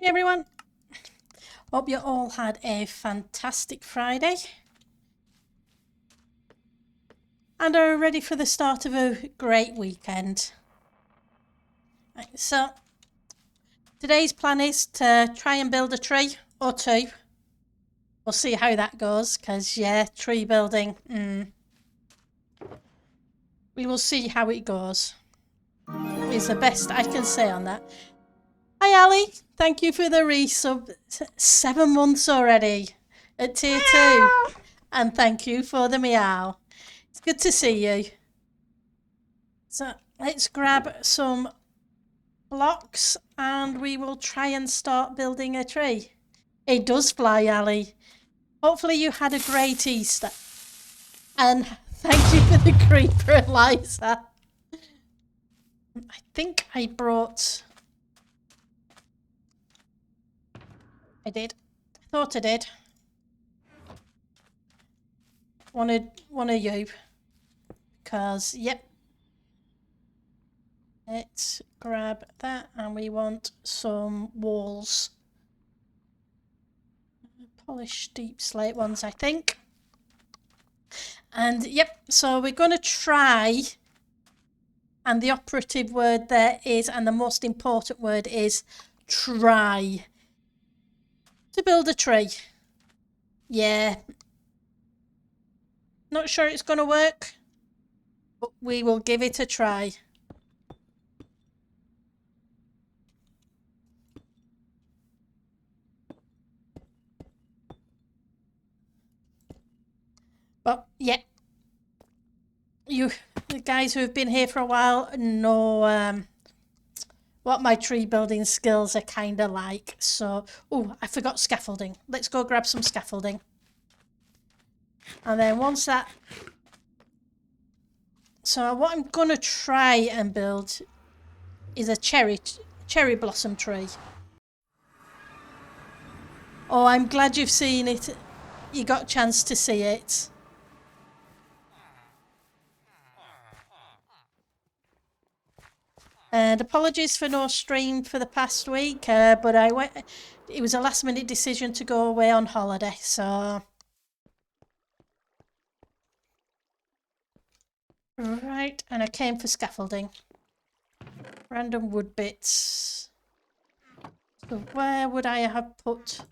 Hey everyone, hope you all had a fantastic Friday and are ready for the start of a great weekend. Right, so today's plan is to try and build a tree or two. We'll see how that goes because yeah, tree building, we will see how it goes is the best I can say on that. Hi Ali, thank you for the resub. 7 months already at tier 2 and thank you for the meow. It's good to see you. So let's grab some blocks and we will try and start building a tree. It does fly, Ali. Hopefully you had a great Easter. And thank you for the creeper, Eliza. I think I brought... I did. I thought I did. One of you. Because, yep. Let's grab that and we want some walls. Polished deep slate ones, I think. And yep, so we're going to try, and the operative word there is, and the most important word is try, to build a tree. Yeah. Not sure it's going to work, but we will give it a try. But yeah, the guys who have been here for a while know what my tree building skills are kind of like. So, oh, I forgot scaffolding. Let's go grab some scaffolding. And then once that... So what I'm going to try and build is a cherry blossom tree. Oh, I'm glad you've seen it. You got a chance to see it. And apologies for no stream for the past week, but it was a last minute decision to go away on holiday, so... Right, and I came for scaffolding. Random wood bits. So where would I have put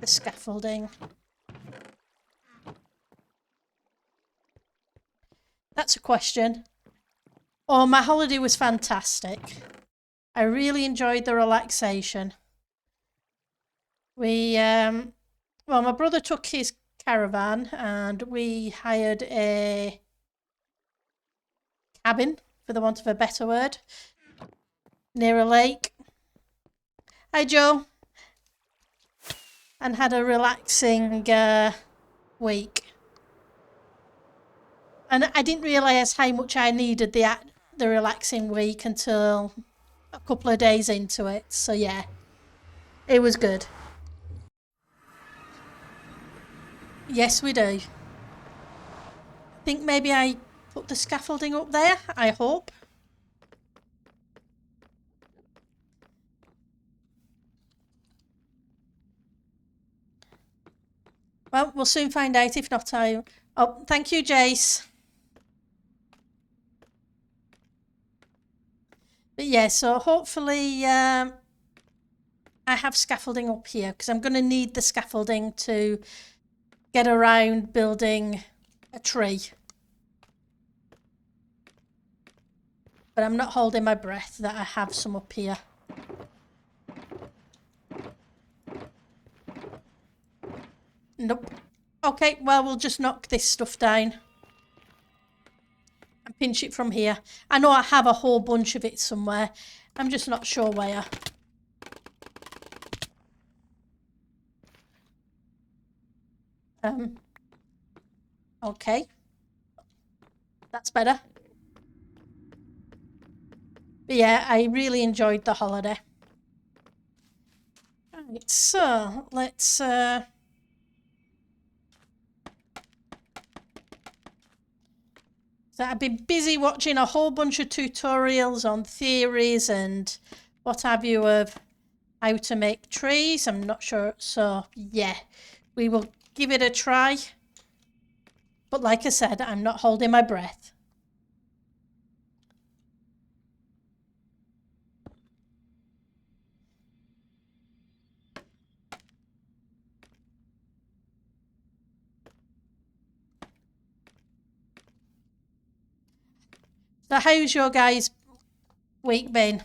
the scaffolding? That's a question. Oh, my holiday was fantastic. I really enjoyed the relaxation. Well, my brother took his caravan and we hired a cabin, for the want of a better word, near a lake. Hi, Joe. And had a relaxing week. And I didn't realise how much I needed the relaxing week until a couple of days into it. So yeah, it was good. Yes, we do. I think maybe I put the scaffolding up there, I hope. Well, we'll soon find out. If not, Oh, thank you, Jace. But yeah, so hopefully I have scaffolding up here because I'm going to need the scaffolding to get around building a tree. But I'm not holding my breath that I have some up here. Nope. Okay, well, we'll just knock this stuff down and pinch it from here. I know I have a whole bunch of it somewhere. I'm just not sure where. Okay. That's better. But yeah, I really enjoyed the holiday. Right, so let's... So I've been busy watching a whole bunch of tutorials on theories and what have you of how to make trees. I'm not sure. So, yeah, we will give it a try. But like I said, I'm not holding my breath. So how's your guys' week been?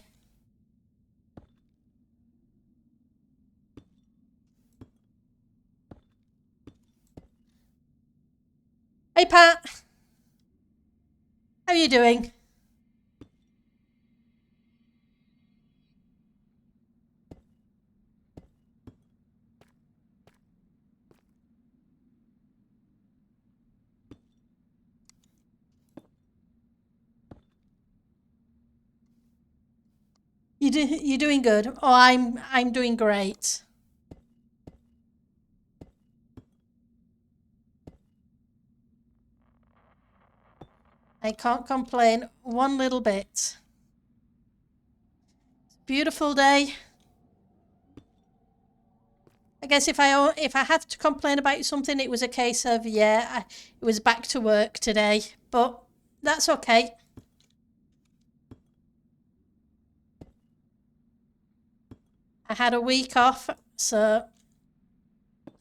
Hey Pat, how are you doing? You're doing good. Oh, I'm doing great. I can't complain one little bit. Beautiful day. I guess if I had to complain about something, it was a case of it was back to work today, but that's okay. I had a week off, so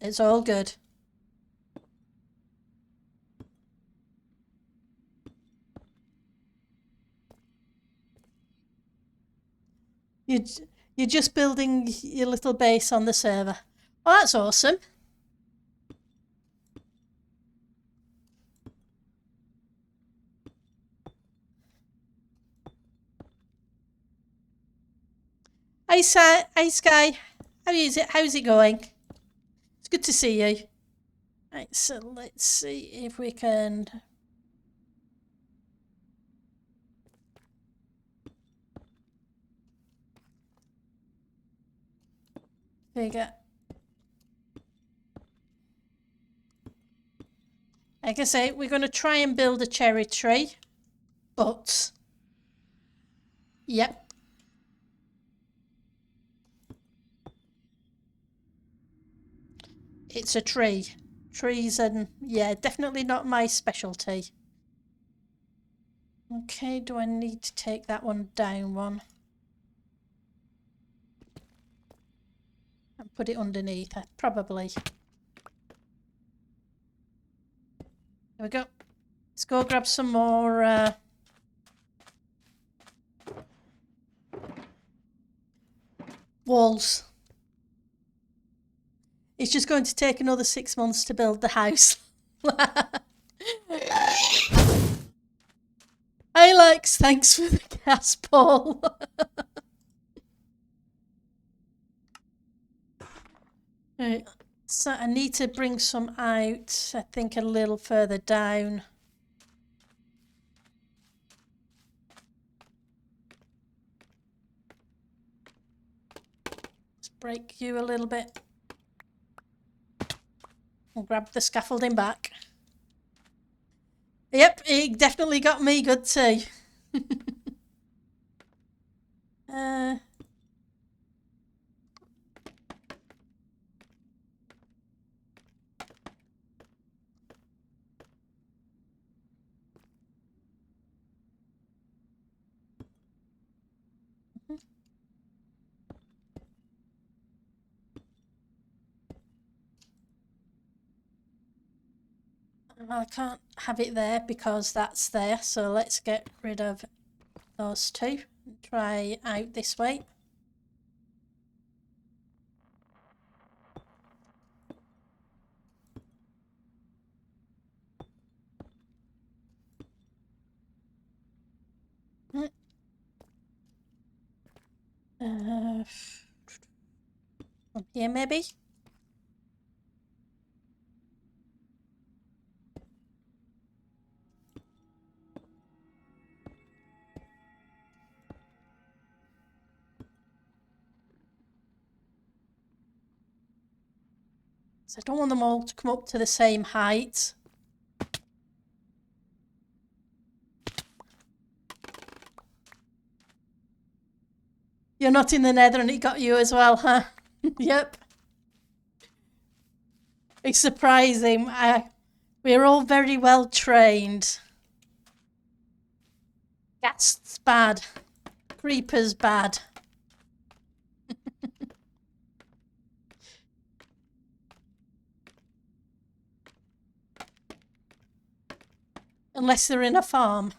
it's all good. You you're just building your little base on the server. Oh, that's awesome. Hi Sky. How's it going? It's good to see you. Right, so let's see if we can figure. Like I say, we're going to try and build a cherry tree, but yep. It's a tree. Trees and yeah, definitely not my specialty. Okay, do I need to take that one down one? And put it underneath, probably. There we go. Let's go grab some more walls. It's just going to take another 6 months to build the house. Hey Lex, thanks for the gas, Paul. Right, so I need to bring some out, I think a little further down. Let's break you a little bit. We'll grab the scaffolding back. Yep, it definitely got me good too. I can't have it there because that's there, so let's get rid of those two. Try out this way. From here maybe? So I don't want them all to come up to the same height. You're not in the nether and it got you as well, huh? Yep. It's surprising. We're all very well trained. Ghast's bad. Creeper's bad. Unless they're in a farm.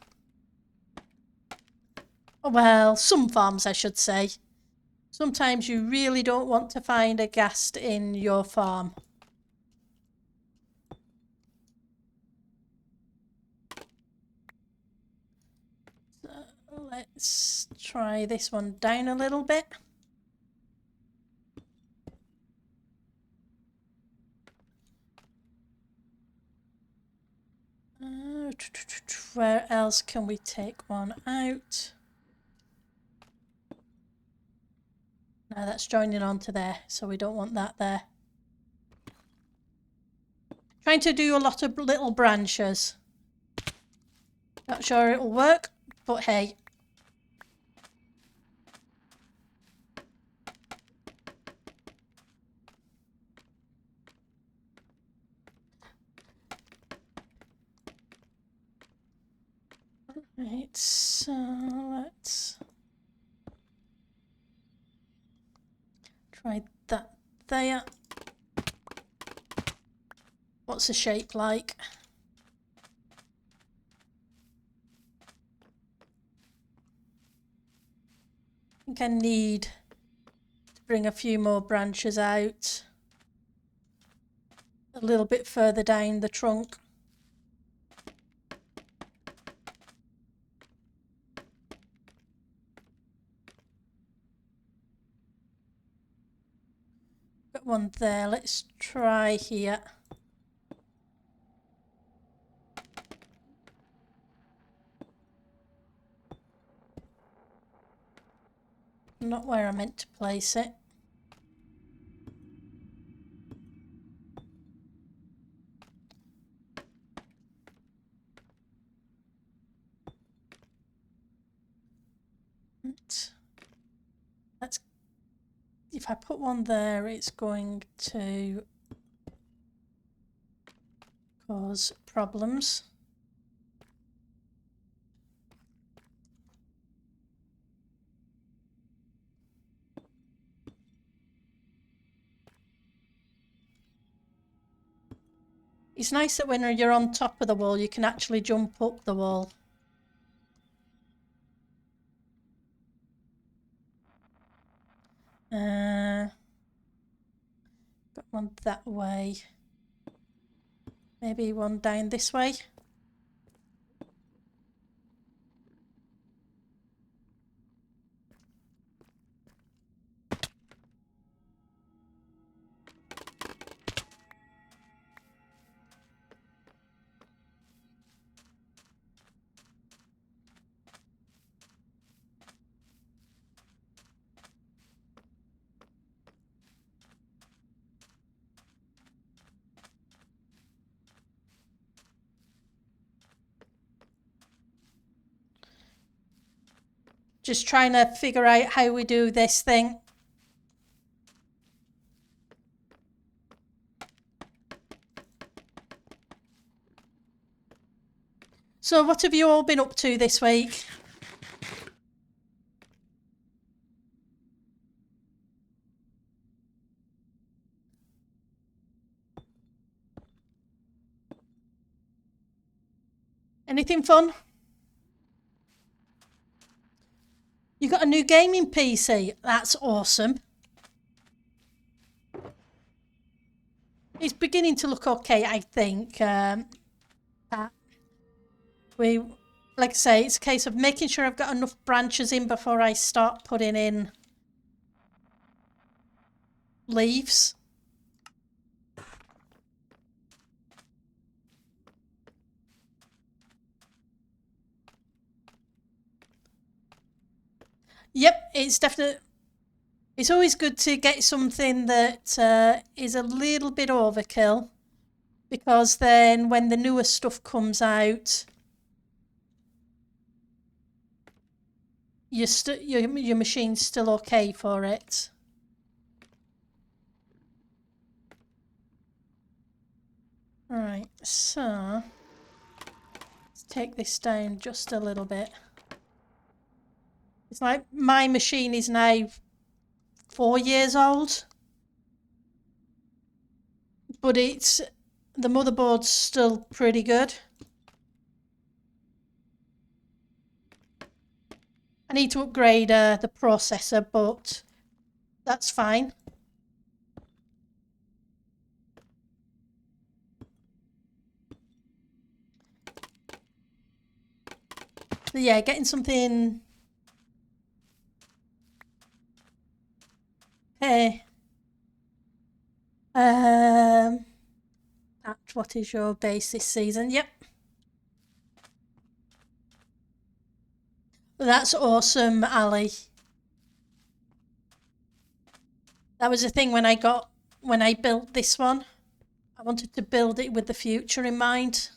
Well, some farms I should say. Sometimes you really don't want to find a ghast in your farm. So let's try this one down a little bit. Where else can we take one out? No, that's joining onto there, so we don't want that there. Trying to do a lot of little branches. Not sure it'll work, but hey. Right, so let's try that there. What's the shape like? I think I need to bring a few more branches out. A little bit further down the trunk. Got one there. Let's try here. Not where I meant to place it. That's, if I put one there, it's going to cause problems. It's nice that when you're on top of the wall, you can actually jump up the wall. Got one that way. Maybe one down this way. Just trying to figure out how we do this thing. So what have you all been up to this week? Anything fun? You got a new gaming PC. That's awesome. It's beginning to look okay, I think. Like I say, it's a case of making sure I've got enough branches in before I start putting in leaves. Yep, it's definitely... It's always good to get something that is a little bit overkill, because then when the newer stuff comes out, your machine's still okay for it. Right, so let's take this down just a little bit. It's like my machine is now 4 years old, but the motherboard's still pretty good. I need to upgrade the processor, but that's fine. But yeah, getting something. Hey. What is your base this season? Yep. That's awesome, Ali. That was the thing when I built this one. I wanted to build it with the future in mind.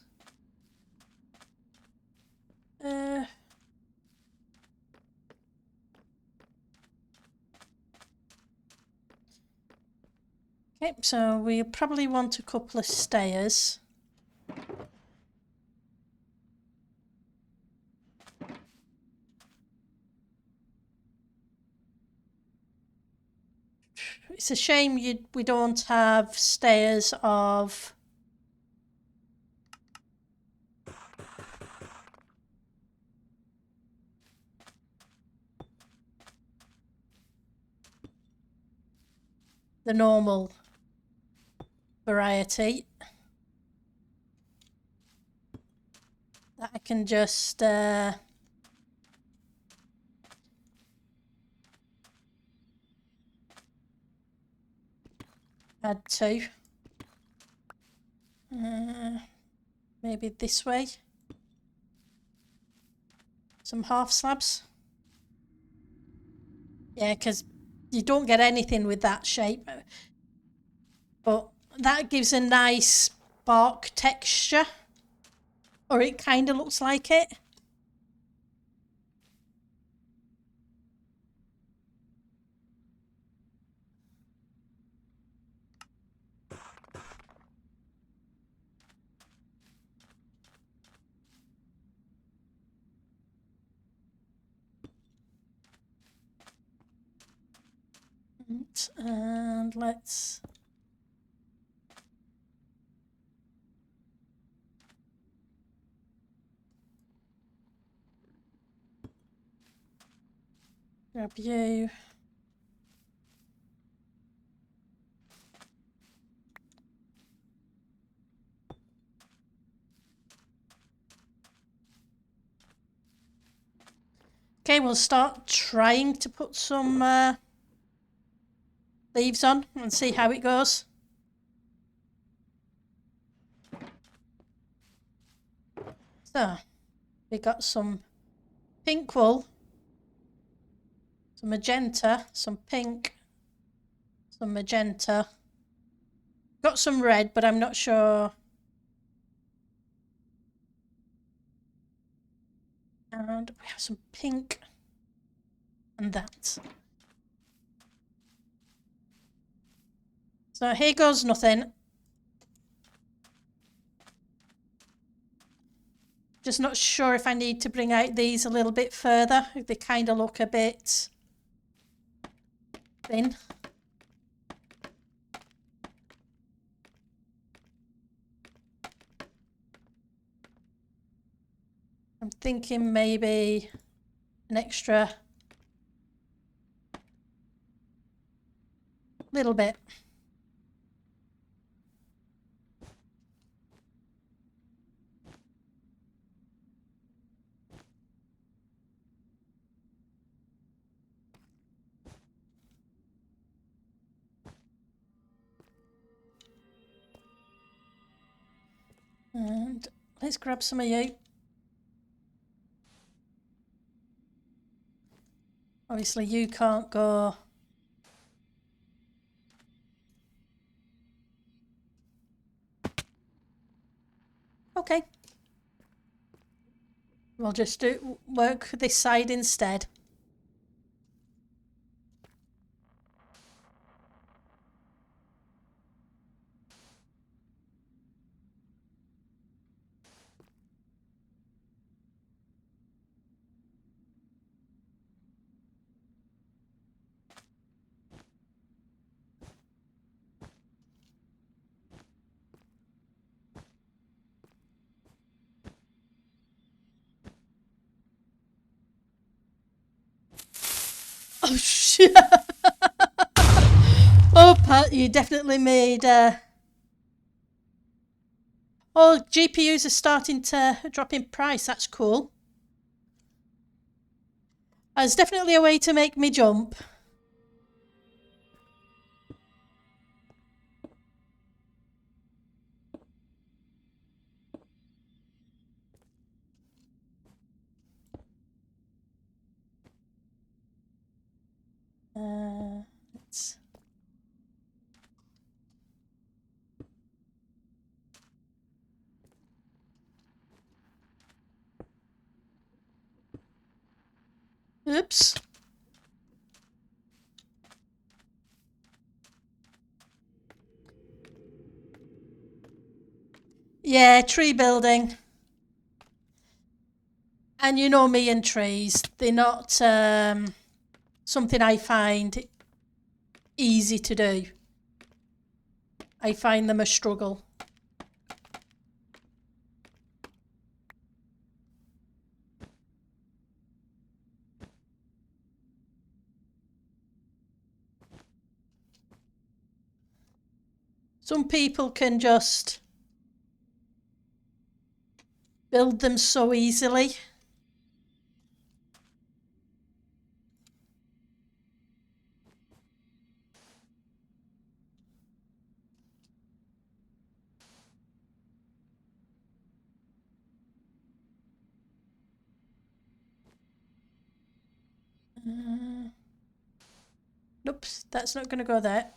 Okay, so we probably want a couple of stairs. It's a shame we don't have stairs of the normal variety. That I can just add to. Maybe this way. Some half slabs. Yeah, because you don't get anything with that shape. But that gives a nice bark texture. Or it kind of looks like it. And let's grab you. Okay, we'll start trying to put some leaves on and see how it goes. So, we got some pink wool, some magenta, some pink, some magenta. Got some red, but I'm not sure. And we have some pink and that. So here goes nothing. Just not sure if I need to bring out these a little bit further. They kind of look a bit thin. I'm thinking maybe an extra little bit. And let's grab some of you. Obviously you can't go. Okay. We'll just work this side instead. Oh, shit. Oh, Pat, you definitely made... Oh, GPUs are starting to drop in price. That's cool. There's definitely a way to make me jump. Let's... Oops. Yeah, tree building. And you know me and trees. They're not something I find easy to do. I find them a struggle. Some people can just build them so easily. Nope, that's not going to go there.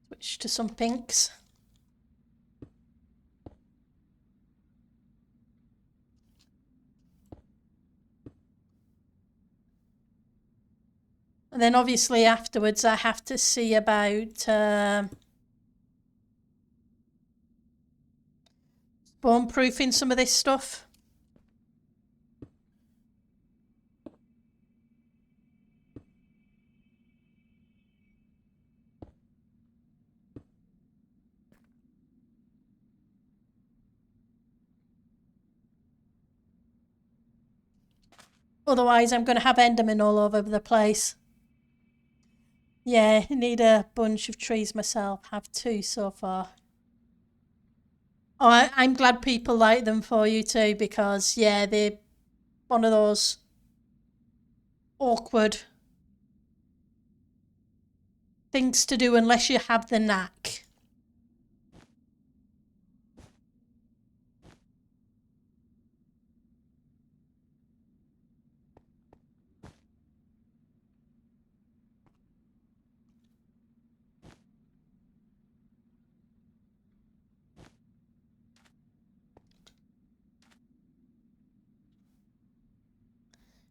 Switch to some pinks. And then obviously afterwards I have to see about spawn-proofing some of this stuff. Otherwise I'm going to have Enderman all over the place. Yeah, I need a bunch of trees myself. Have 2 so far. Oh, I'm glad people like them for you too, because yeah, they're one of those awkward things to do unless you have the knack.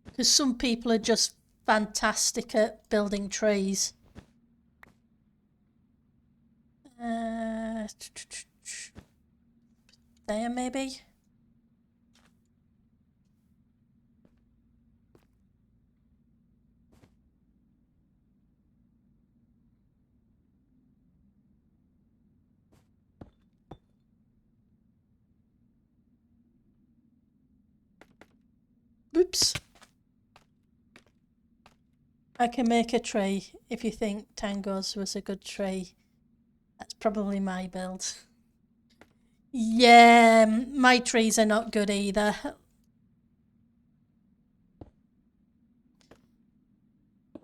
Because some people are just fantastic at building trees. There maybe. Oops. I can make a tree if you think Tango's was a good tree. That's probably my build. Yeah, my trees are not good either.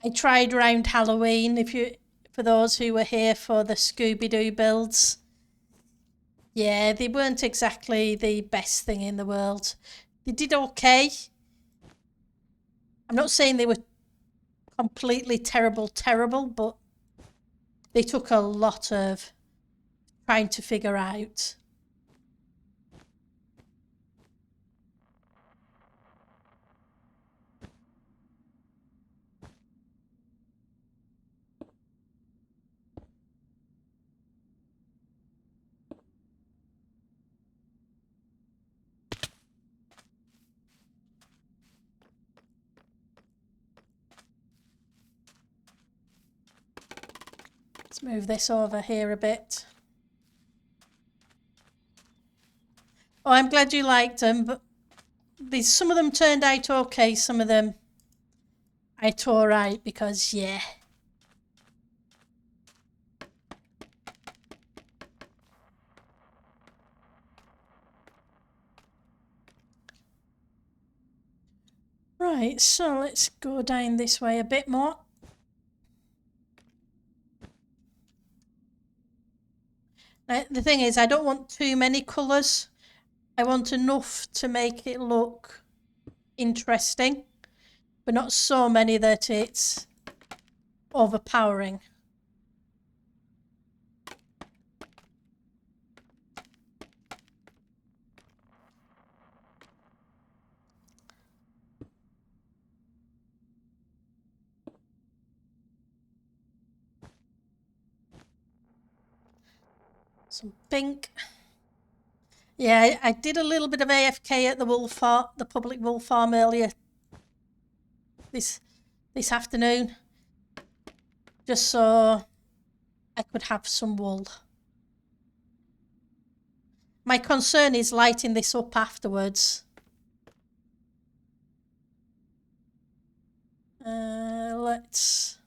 I tried around Halloween, for those who were here for the Scooby-Doo builds. Yeah, they weren't exactly the best thing in the world. They did okay. I'm not saying they were completely terrible, but they took a lot of trying to figure out. Let's move this over here a bit. Oh, I'm glad you liked them, but some of them turned out okay, some of them I tore out because, yeah. Right, so let's go down this way a bit more. Now, the thing is, I don't want too many colours. I want enough to make it look interesting, but not so many that it's overpowering. Some pink. Yeah, I did a little bit of AFK at the wool farm, the public wool farm earlier this afternoon, just so I could have some wool. My concern is lighting this up afterwards. Let's...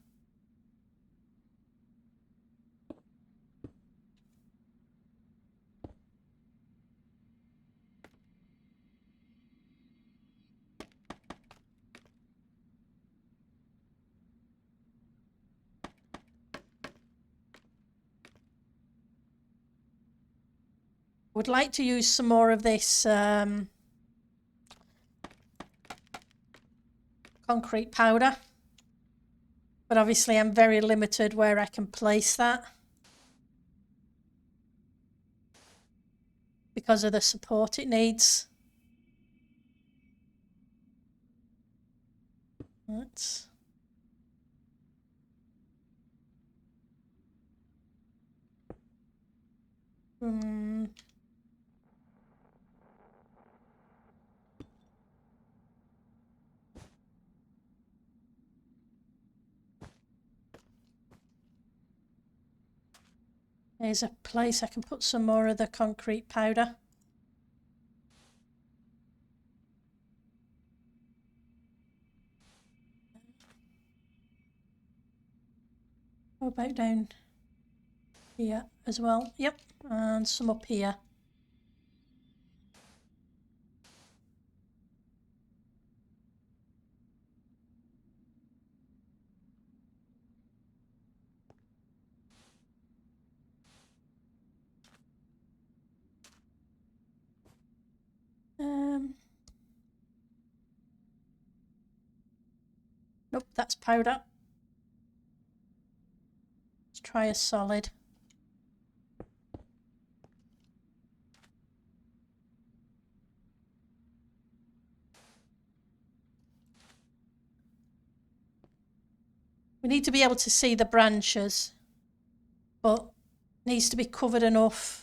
would like to use some more of this concrete powder, but obviously I'm very limited where I can place that because of the support it needs. Let's... There's a place I can put some more of the concrete powder. What about down here as well? Yep, and some up here. Nope, that's powder. Let's try a solid. We need to be able to see the branches, but it needs to be covered enough.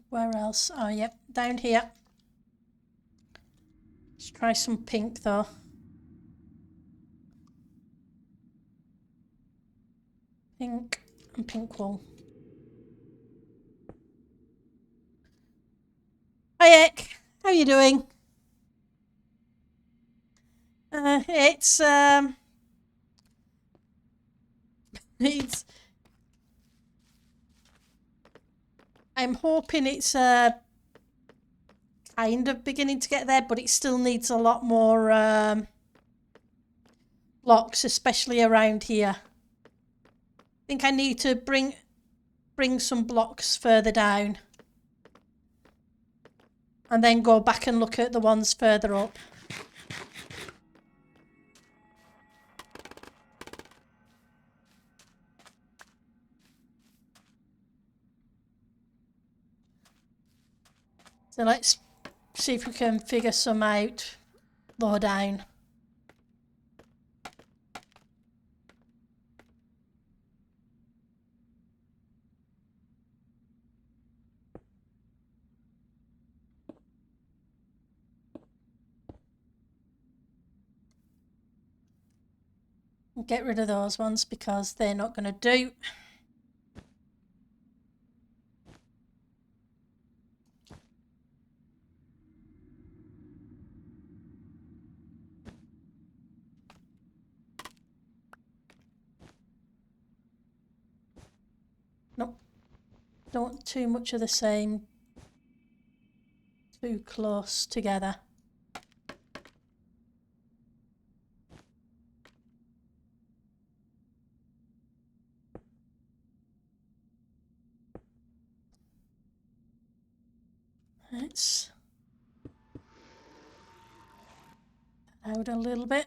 Where else? Oh, yep, down here. Let's try some pink though. Pink and pink wool. Hi, Ek. How are you doing? It's I'm hoping it's kind of beginning to get there, but it still needs a lot more blocks, especially around here. I think I need to bring some blocks further down and then go back and look at the ones further up. So let's see if we can figure some out lower down. Get rid of those ones because they're not going to do. Nope. Don't want too much of the same. Too close together. Let's out a little bit.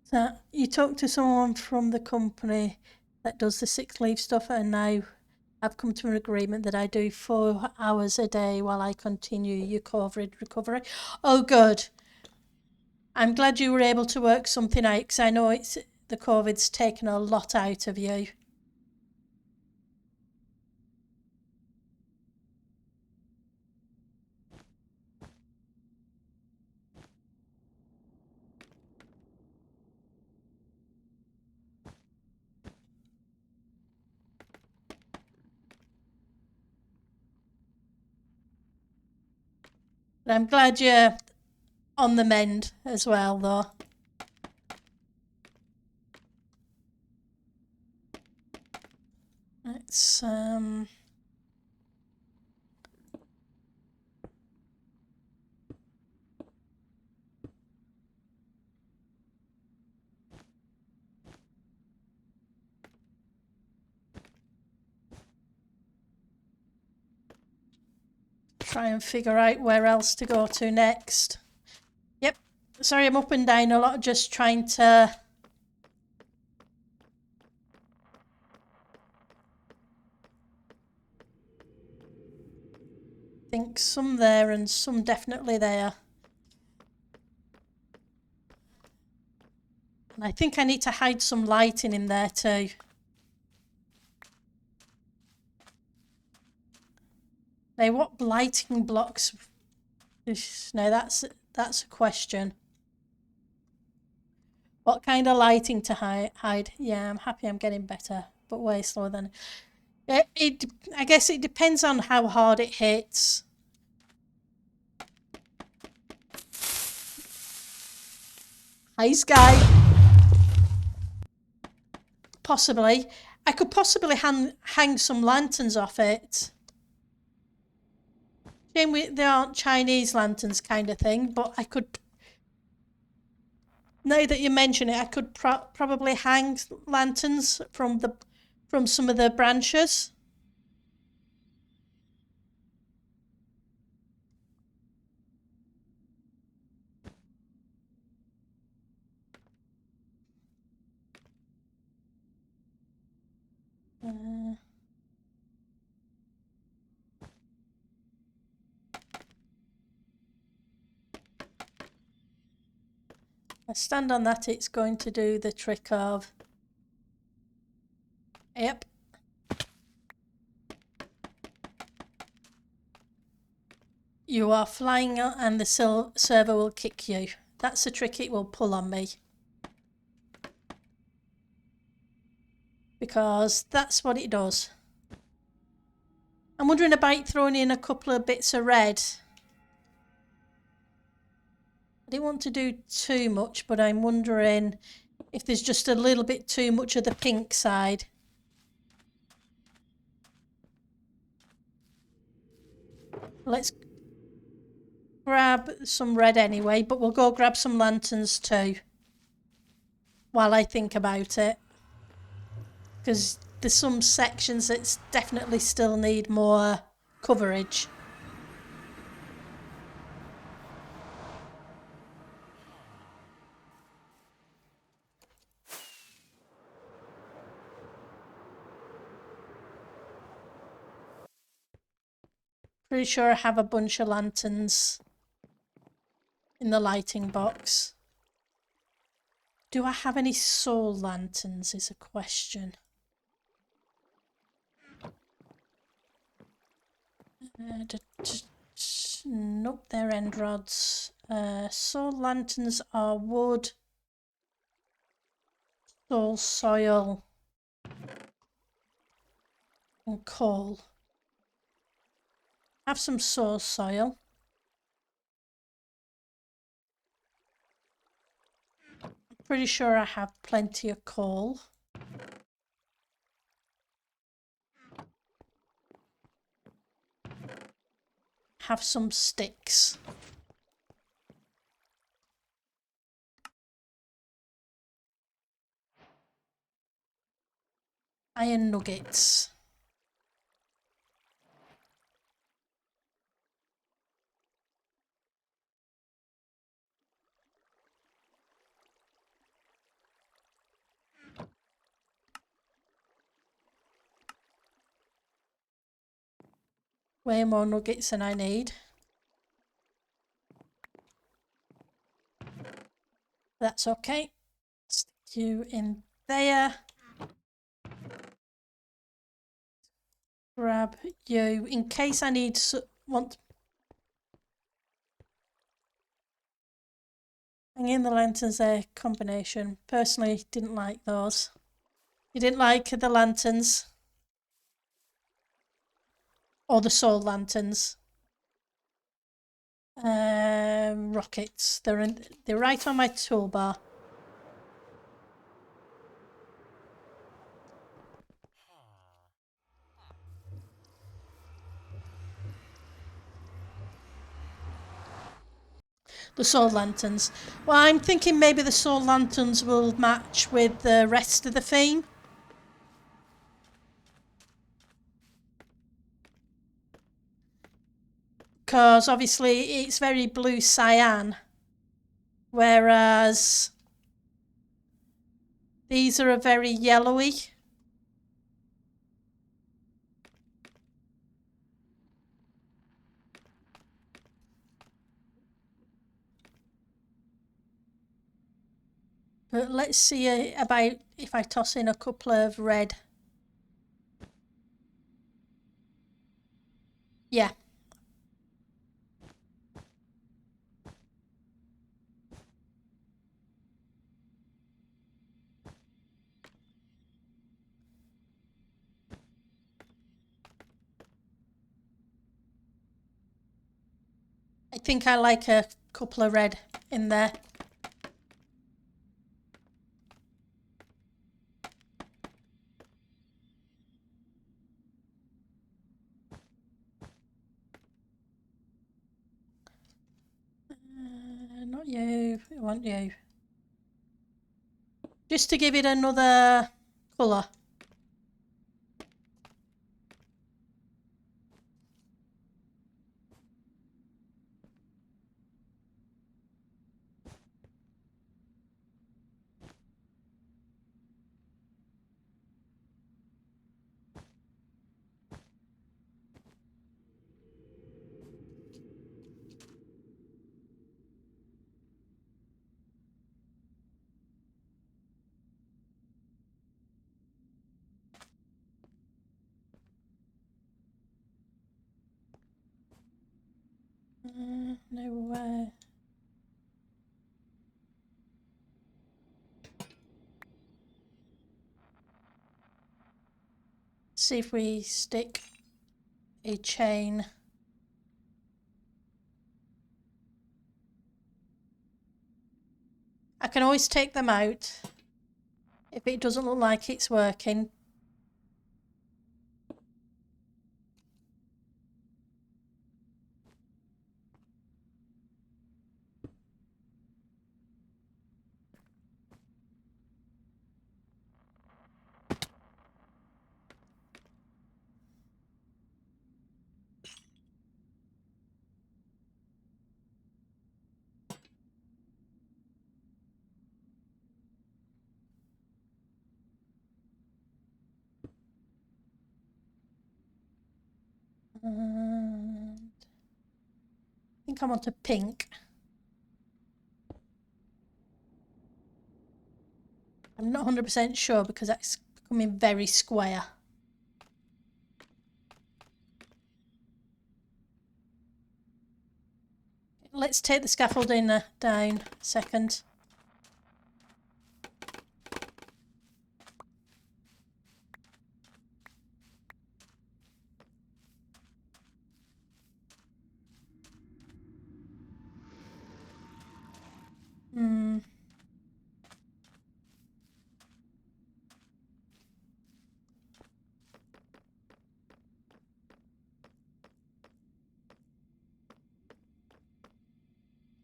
So you talk to someone from the company that does the sick leave stuff, and now I've come to an agreement that I do 4 hours a day while I continue your COVID recovery. Oh, good. I'm glad you were able to work something out because I know the COVID's taken a lot out of you. But I'm glad you're on the mend as well, though. Let's try and figure out where else to go to next. Yep. Sorry, I'm up and down a lot, just trying to think some there and some definitely there. And I think I need to hide some lighting in there too. Now, what lighting blocks? No, that's a question. What kind of lighting to hide? Yeah, I'm happy I'm getting better, but way slower than... I guess it depends on how hard it hits. Hi, Sky. Possibly. I could possibly hang some lanterns off it. Shame they aren't Chinese lanterns kind of thing, but I could... Now that you mention it, I could probably hang lanterns from some of the branches. I stand on that, it's going to do the trick of... Yep. You are flying and the server will kick you. That's the trick it will pull on me. Because that's what it does. I'm wondering about throwing in a couple of bits of red. I didn't want to do too much, but I'm wondering if there's just a little bit too much of the pink side. Let's grab some red anyway, but we'll go grab some lanterns too while I think about it. Because there's some sections that definitely still need more coverage. Pretty sure I have a bunch of lanterns in the lighting box. Do I have any soul lanterns is a question. Nope, they're end rods. Soul lanterns are wood, soul soil, and coal. Have some soul soil. Pretty sure I have plenty of coal. Have some sticks. Iron nuggets. Way more nuggets than I need. That's okay. Stick you in there. Grab you in case I need want. Hang in the lanterns there combination. Personally, didn't like those. You didn't like the lanterns or the soul lanterns. Rockets. They're right on my toolbar. The soul lanterns. Well, I'm thinking maybe the soul lanterns will match with the rest of the theme. Because obviously it's very blue cyan. Whereas these are a very yellowy. But let's see about if I toss in a couple of red. Yeah. I think I like a couple of red in there. Not you, I want you. Just to give it another colour. No. See if we stick a chain. I can always take them out if it doesn't look like it's working. And I think I want a pink. I'm not 100% sure because that's becoming very square. let's take the scaffolding down a second.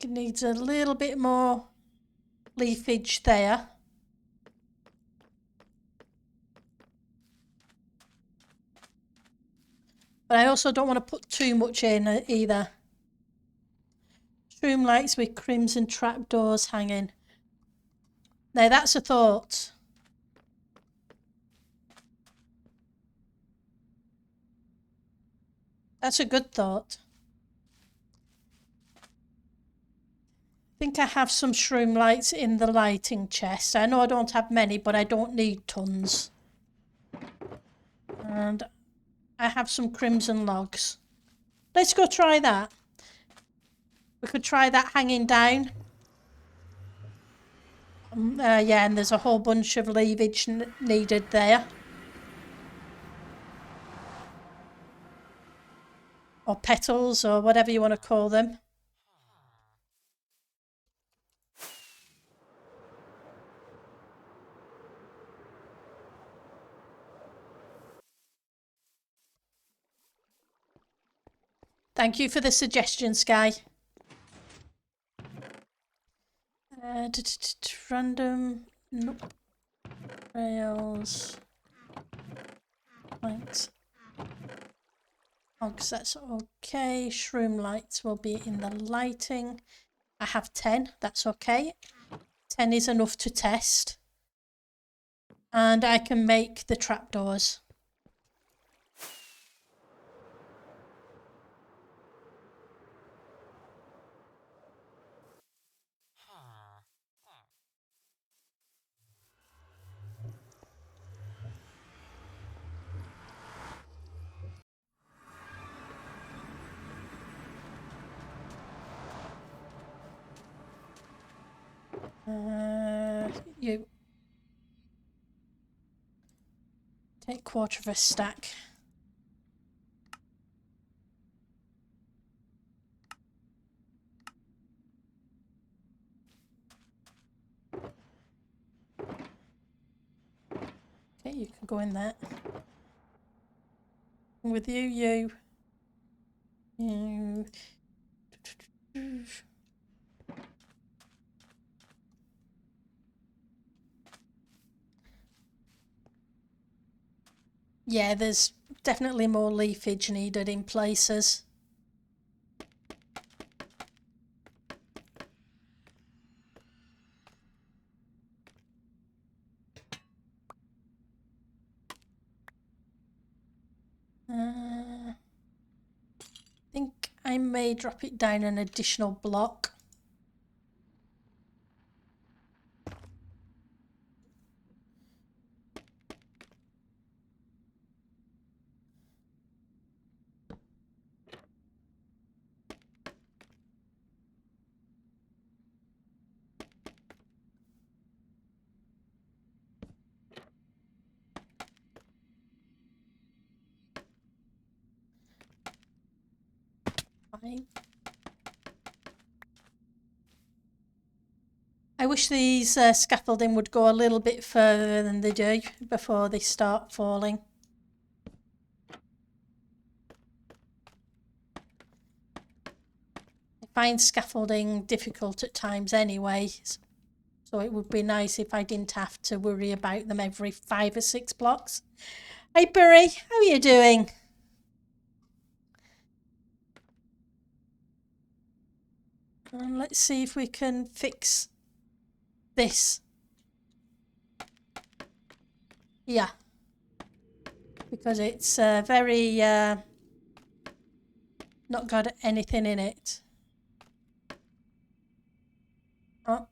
It needs a little bit more leafage there. But I also don't want to put too much in either. Shroom lights with crimson trapdoors hanging. Now that's a thought. That's a good thought. I think I have some shroom lights in the lighting chest. I know I don't have many, but I don't need tons. And I have some crimson logs. Let's go try that. We could try that hanging down. Yeah, and there's a whole bunch of leafage needed there. Or petals, or whatever you want to call them. Thank you for the suggestion, Sky. Random rails. Planks. Hogs, that's okay. Shroom lights will be in the lighting. I have 10, that's okay. 10 is enough to test. And I can make the trapdoors. You take quarter of a stack. Okay, you can go in there. With you. Yeah, there's definitely more leafage needed in places. I think I may drop it down an additional block. Fine. I wish these scaffolding would go a little bit further than they do before they start falling. I find scaffolding difficult at times anyway, so it would be nice if I didn't have to worry about them every 5 or 6 blocks. Hey Burry, how are you doing? And let's see if we can fix this. Yeah. Because it's very not got anything in it. Oh.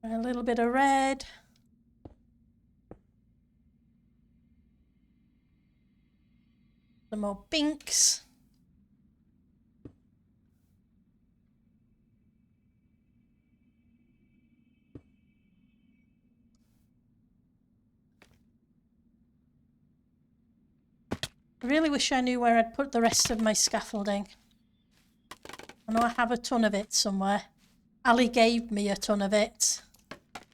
A little bit of red. Some more pinks. I really wish I knew where I'd put the rest of my scaffolding. I know I have a ton of it somewhere. Ali gave me a ton of it. I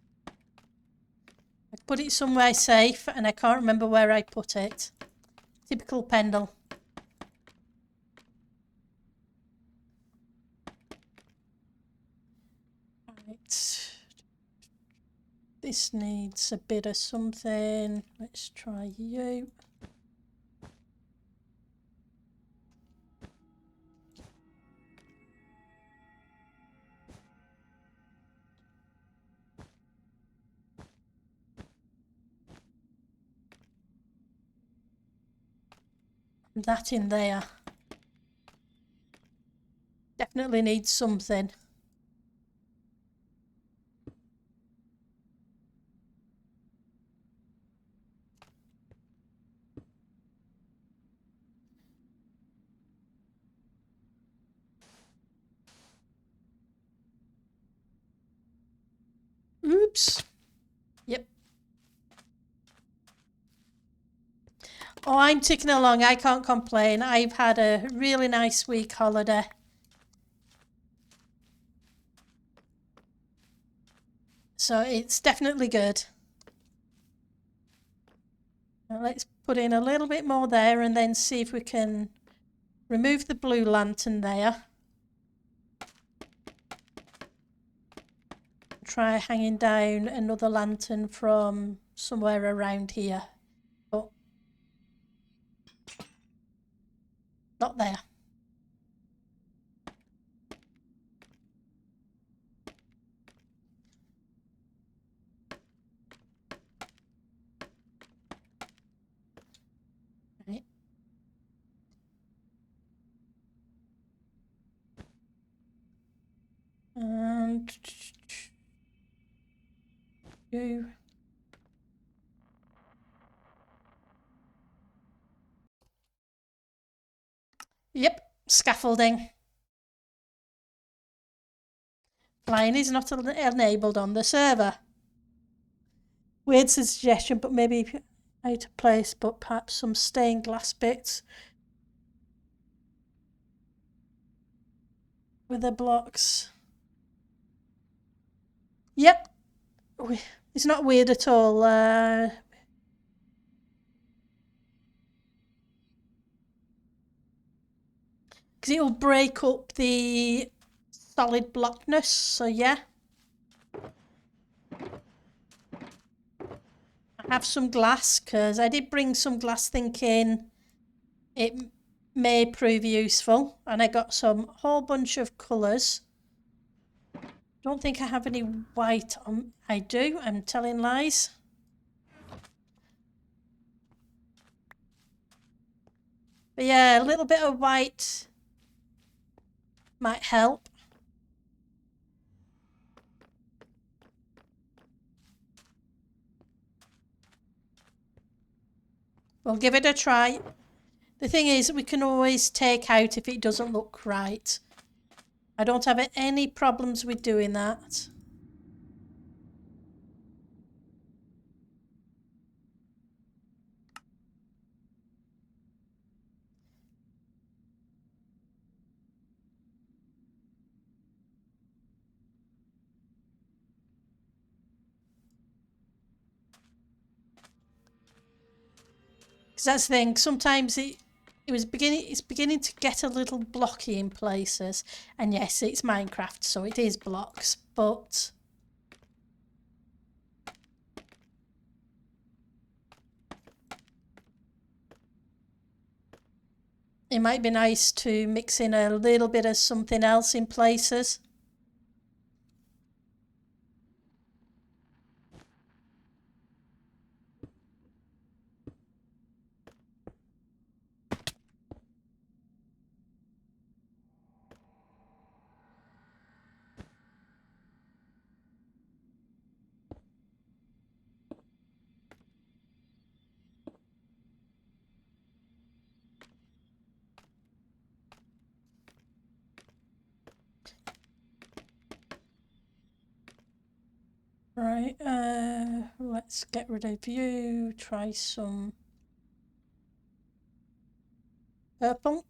put it somewhere safe and I can't remember where I put it. Typical Pendle. Right. This needs a bit of something. Let's try you. That in there. Definitely needs something. Oops. Yep. Oh, I'm ticking along. I can't complain. I've had a really nice week holiday. So it's definitely good. Now let's put in a little bit more there and then see if we can remove the blue lantern there. Try hanging down another lantern from somewhere around here. But not there. Right. And you. Yep, scaffolding. Flying is not enabled on the server. Weird suggestion, but maybe out of place, but perhaps some stained glass bits with the blocks. Yep, it's not weird at all. Because it'll break up the solid blockness, so yeah. I have some glass, because I did bring some glass thinking it may prove useful, and I got some whole bunch of colours. Don't think I have any white on. I do, I'm telling lies. But yeah, a little bit of white might help. We'll give it a try. The thing is, we can always take out if it doesn't look right. I don't have any problems with doing that. Because that's the thing, sometimes it's beginning to get a little blocky in places. And yes, it's Minecraft, so it is blocks, but it might be nice to mix in a little bit of something else in places. Right, let's get rid of you. Try some purple.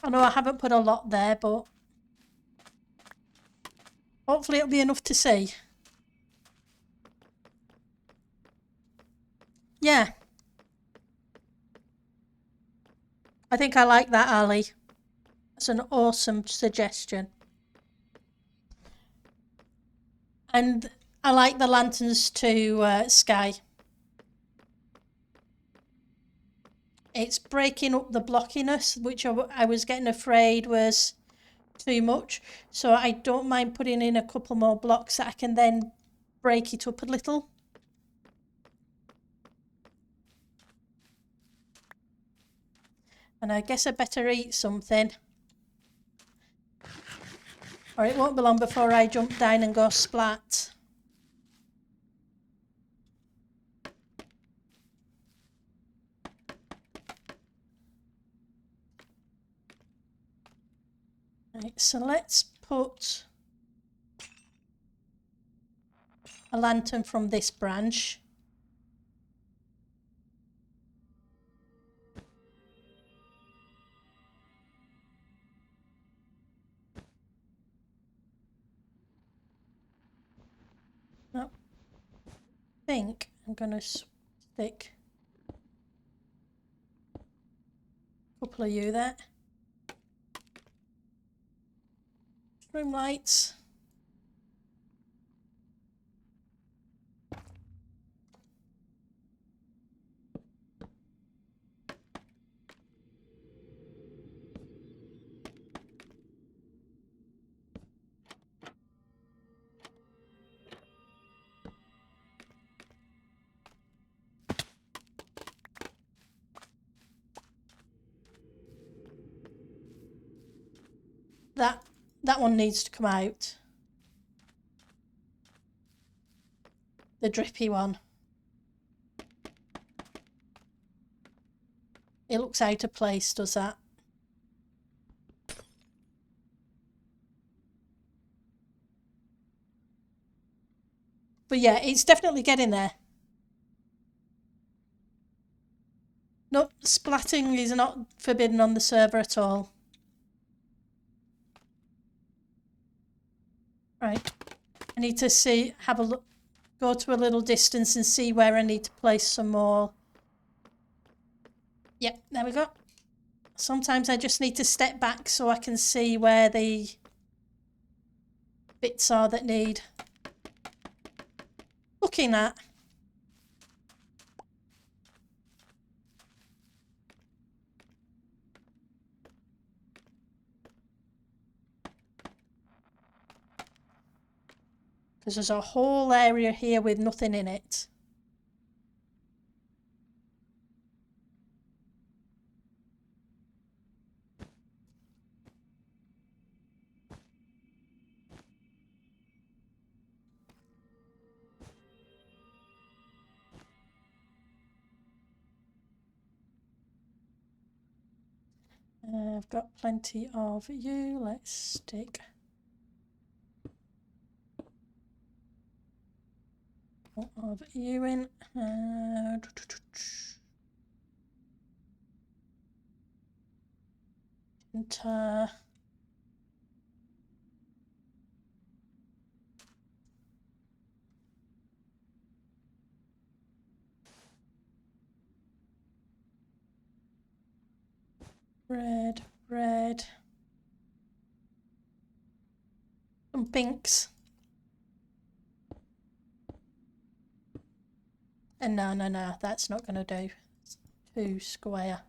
I know I haven't put a lot there, but hopefully it'll be enough to see. Yeah. I think I like that, Ali. That's an awesome suggestion. And I like the lanterns to Sky. It's breaking up the blockiness, which I was getting afraid was too much. So I don't mind putting in a couple more blocks that I can then break it up a little. And I guess I better eat something, or it won't be long before I jump down and go splat. Right, so let's put a lantern from this branch. No, I think I'm going to stick a couple of you there. Room lights. That one needs to come out. The drippy one. It looks out of place, does that? But yeah, it's definitely getting there. Nope, splatting is not forbidden on the server at all. Right, I need to have a look, go to a little distance and see where I need to place some more. Yep, there we go. Sometimes I just need to step back so I can see where the bits are that need looking at. Because there's a whole area here with nothing in it. I've got plenty of you. Let's stick of you in. And, red, red. Some pinks. And no, that's not going to do. It's too square.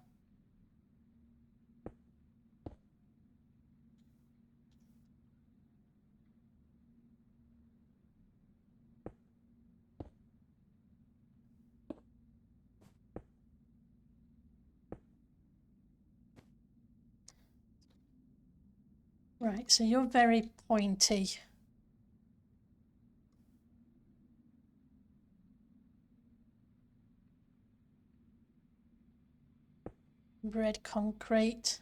Right, so you're very pointy. Red concrete.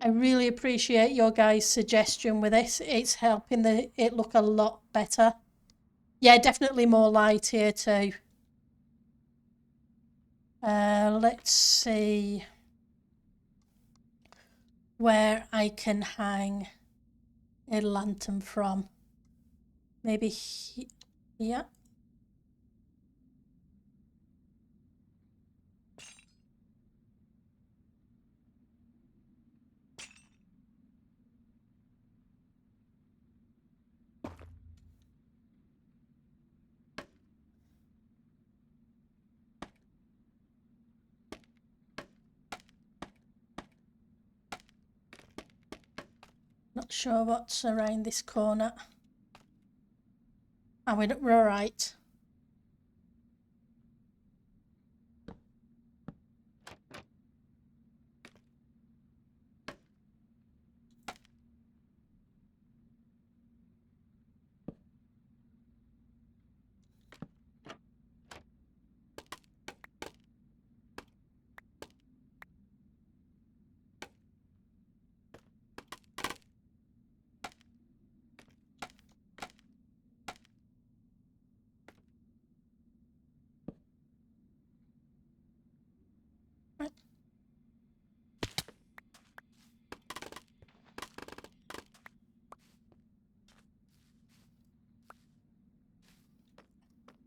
I really appreciate your guys' suggestion with this. It's helping it look a lot better. Yeah, definitely more light here too. Let's see where I can hang a lantern from. Maybe here. Not sure what's around this corner. Oh, we're all right.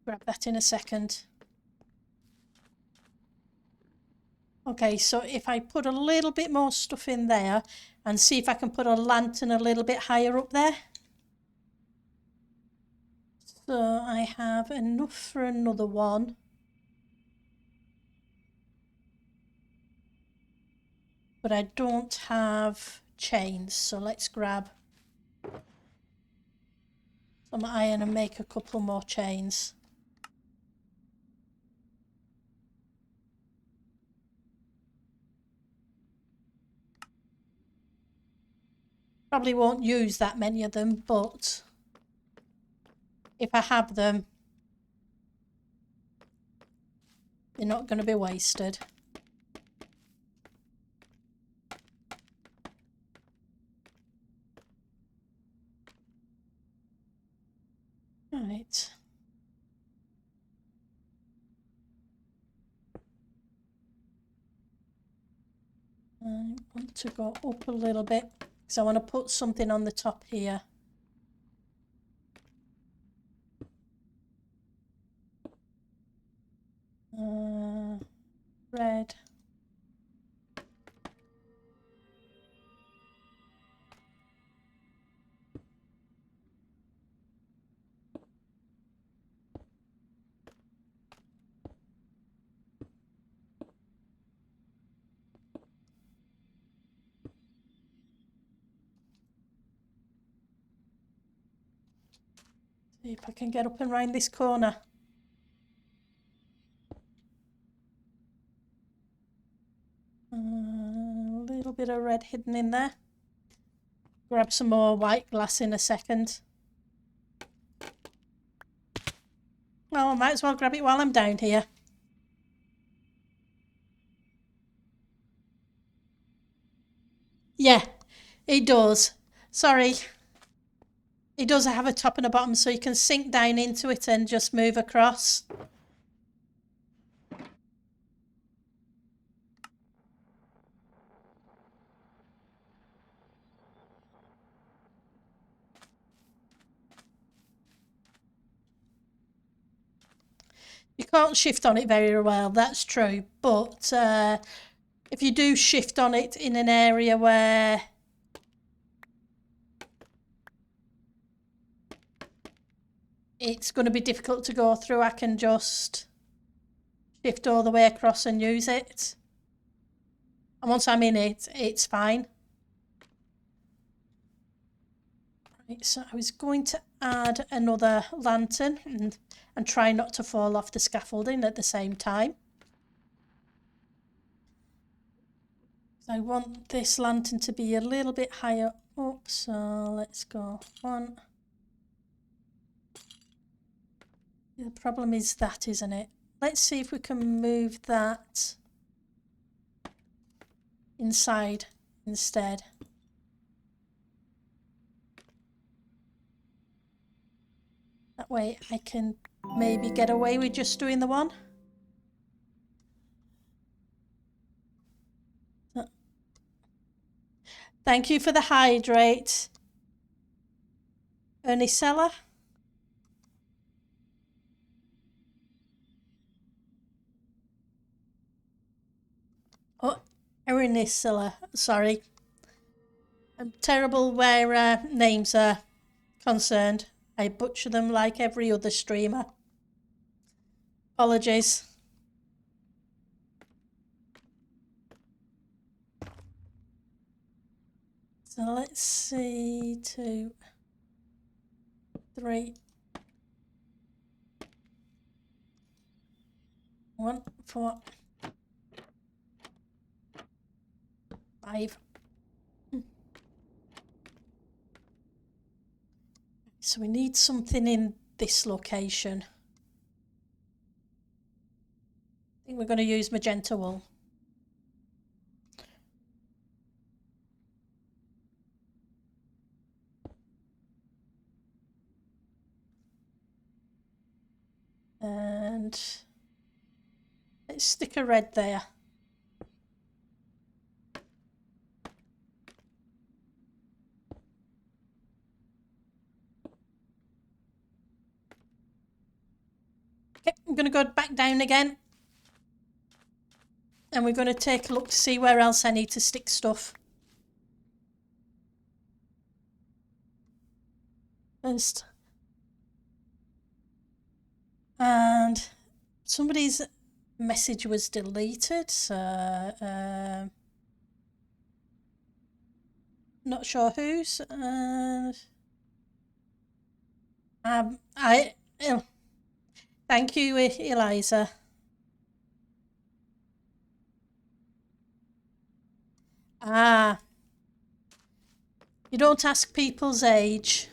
Grab that in a second. Okay, so if I put a little bit more stuff in there and see if I can put a lantern a little bit higher up there. So I have enough for another one. But I don't have chains, so let's grab some iron and make a couple more chains. Probably won't use that many of them, but if I have them, they're not going to be wasted. Right. I want to go up a little bit because I want to put something on the top here. Red. See if I can get up and round this corner. A little bit of red hidden in there. Grab some more white glass in a second. Well, I might as well grab it while I'm down here. Yeah, it does. Sorry. It does have a top and a bottom, so you can sink down into it and just move across. You can't shift on it very well, that's true. But if you do shift on it in an area where it's going to be difficult to go through, I can just shift all the way across and use it. And once I'm in it, it's fine. Right, so I was going to add another lantern and try not to fall off the scaffolding at the same time. I want this lantern to be a little bit higher up, so let's go 1. The problem is that, isn't it? Let's see if we can move that inside instead. That way I can maybe get away with just doing the one. Thank you for the hydrate, Ernicella. Oh, Ernicella, sorry. I'm terrible where names are concerned. I butcher them like every other streamer. Apologies. So let's see, 2, 3, 1, 4, 5. So we need something in this location. I think we're going to use magenta wool. And let's stick a red there. Okay, I'm going to go back down again. And we're going to take a look to see where else I need to stick stuff. First. And somebody's message was deleted, so not sure whose. Thank you, Eliza. Ah, you don't ask people's age.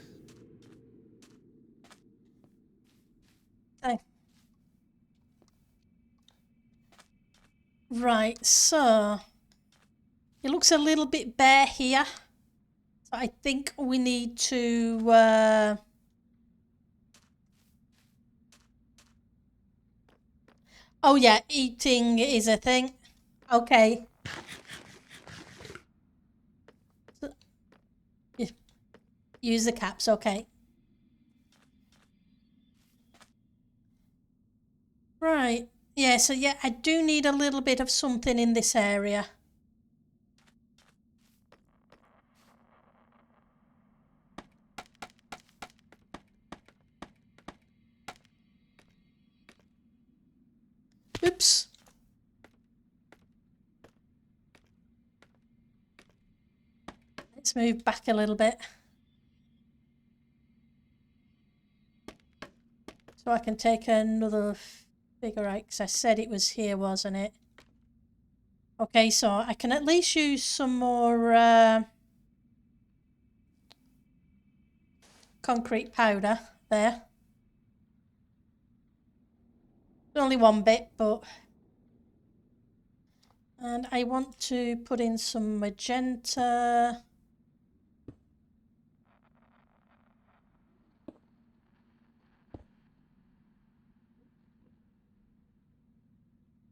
Right, so it looks a little bit bare here. So I think we need to oh yeah, eating is a thing. Okay. Use the caps, okay. Right. Yeah, so yeah, I do need a little bit of something in this area. Oops. Let's move back a little bit. So I can take another figure out, because I said it was here, wasn't it? Okay, so I can at least use some more concrete powder there. Only one bit, but... And I want to put in some magenta.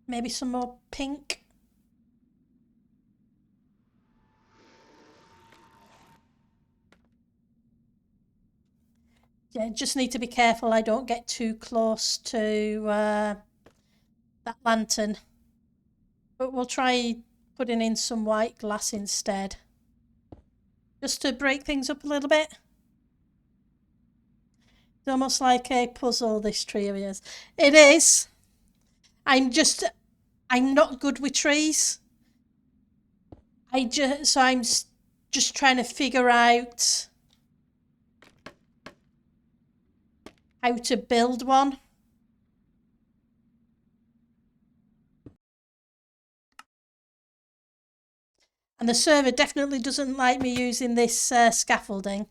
Maybe some more pink. Yeah, just need to be careful I don't get too close to that lantern. But we'll try putting in some white glass instead. Just to break things up a little bit. It's almost like a puzzle, this tree of yours. It is. I'm not good with trees. I'm just trying to figure out how to build one. And the server definitely doesn't like me using this scaffolding.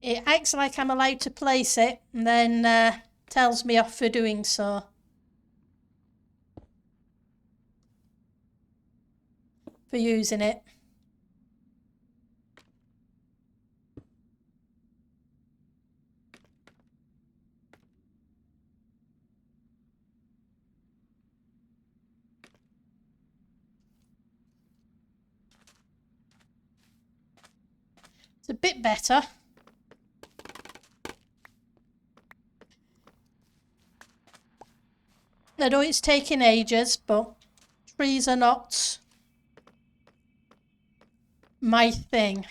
It acts like I'm allowed to place it and then tells me off for doing so. For using it. It's a bit better. I know it's taking ages, but trees are not my thing.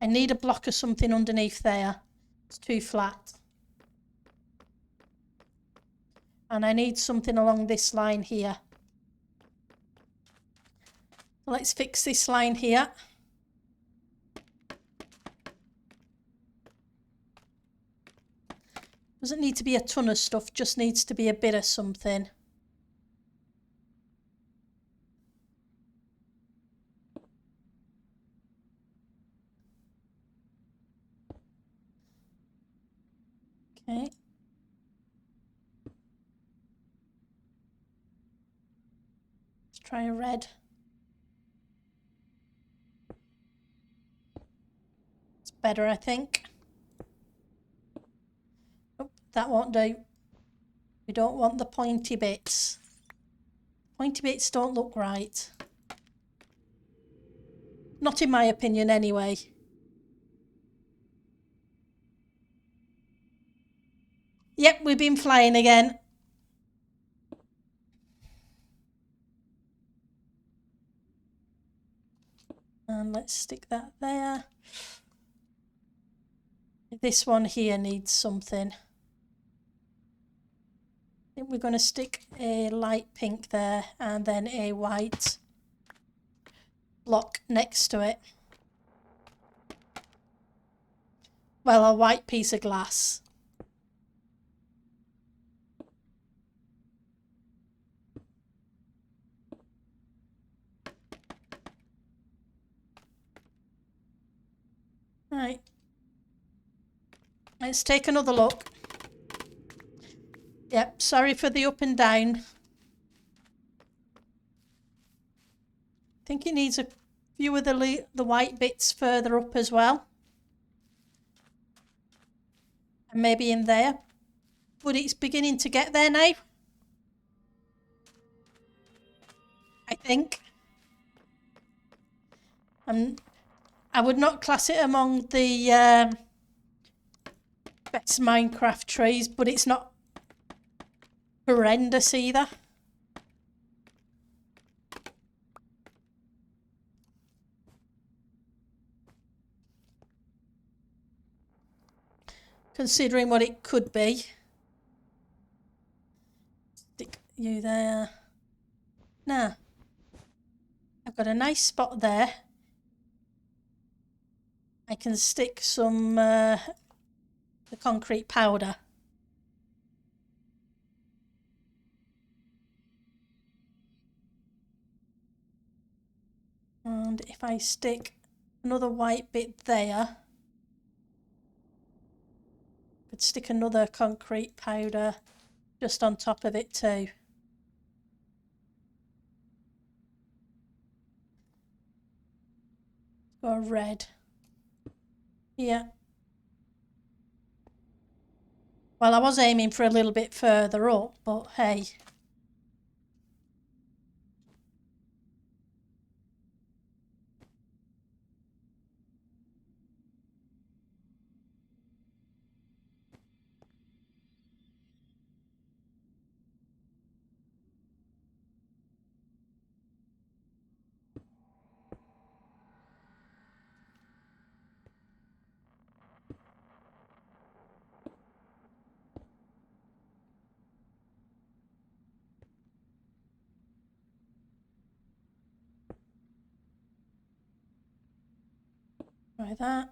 I need a block of something underneath there. It's too flat. And I need something along this line here. Let's fix this line here. Doesn't need to be a ton of stuff, just needs to be a bit of something. Okay. Let's try a red. It's better, I think. Oh, that won't do. We don't want the pointy bits. Pointy bits don't look right. Not in my opinion, anyway. Yep, we've been flying again. And let's stick that there. This one here needs something. I think we're going to stick a light pink there and then a white block next to it. Well, a white piece of glass. Right. Let's take another look. Yep, sorry for the up and down. I think it needs a few of the white bits further up as well. And maybe in there. But it's beginning to get there now. I think. I would not class it among the best Minecraft trees, but it's not horrendous either. Considering what it could be. Stick you there. Now, I've got a nice spot there. I can stick some the concrete powder. And if I stick another white bit there, I could stick another concrete powder just on top of it too. Go red. Yeah. Well, I was aiming for a little bit further up, but hey. Try that.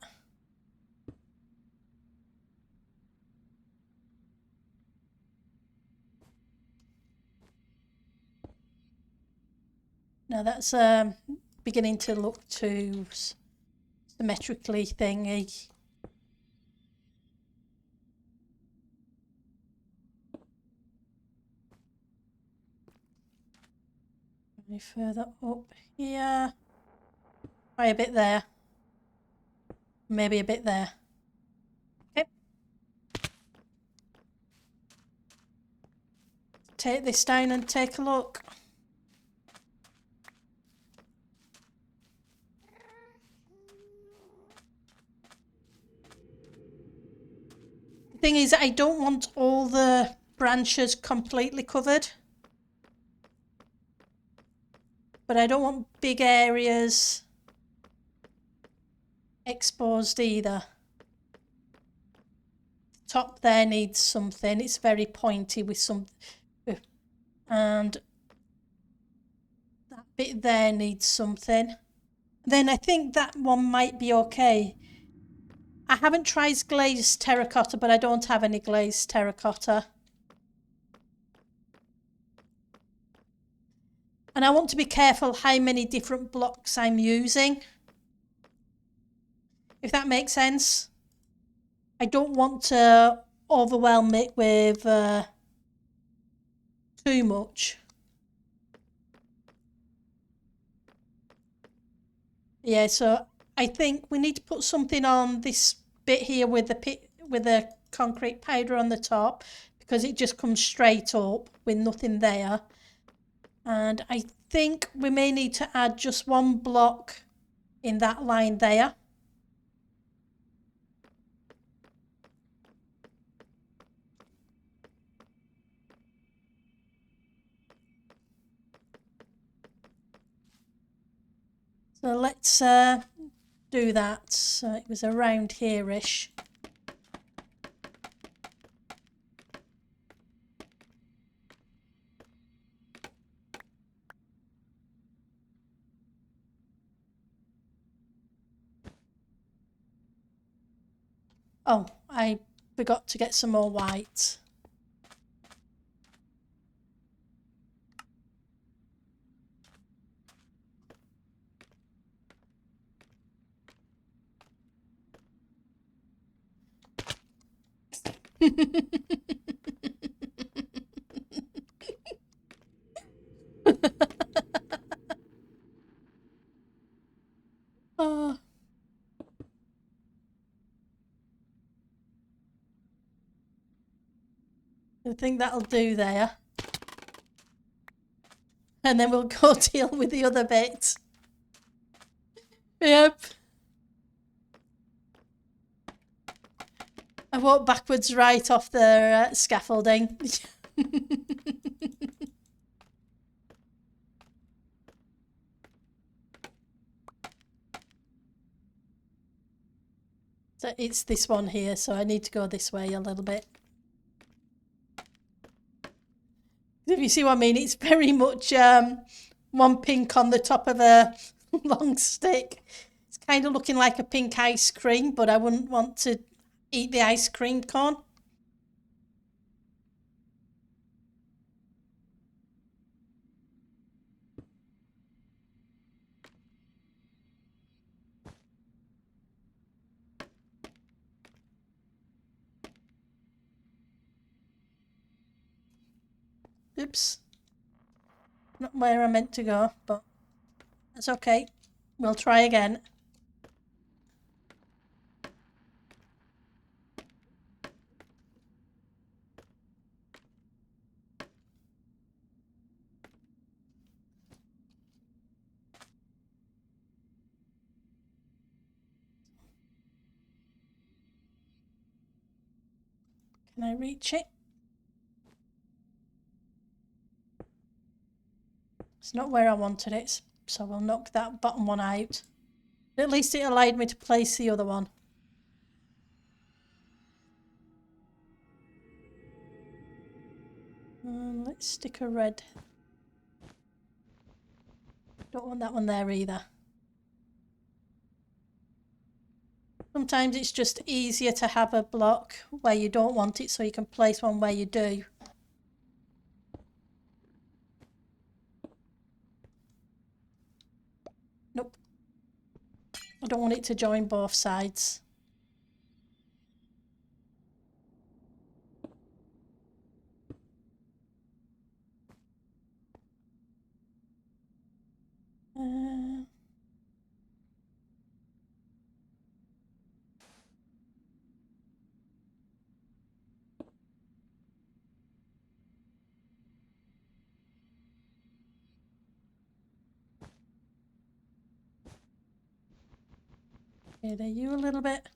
Now that's beginning to look too symmetrically thingy. Any further up here? Try a bit there. Maybe a bit there. Okay. Take this down and take a look. The thing is, I don't want all the branches completely covered. But I don't want big areas exposed either. The top there needs something. It's very pointy with some, and that bit there needs something. Then I think that one might be okay. I haven't tried glazed terracotta, but I don't have any glazed terracotta. And I want to be careful how many different blocks I'm using. If that makes sense. I don't want to overwhelm it with too much. Yeah, so I think we need to put something on this bit here with the concrete powder on the top, because it just comes straight up with nothing there. And I think we may need to add just one block in that line there. So let's do that. So it was around here-ish. Oh, I forgot to get some more white. Oh, I think that'll do there. And then we'll go deal with the other bit. Yep. I walked backwards right off the scaffolding. So it's this one here, so I need to go this way a little bit. If you see what I mean, it's very much one pink on the top of a long stick. It's kind of looking like a pink ice cream, but I wouldn't want to eat the ice cream cone. Oops. Not where I meant to go, but that's okay. We'll try again. Can I reach it? It's not where I wanted it, so we'll knock that bottom one out. But at least it allowed me to place the other one. Let's stick a red. Don't want that one there either. Sometimes it's just easier to have a block where you don't want it so you can place one where you do. Nope. I don't want it to join both sides. Are you a little bit?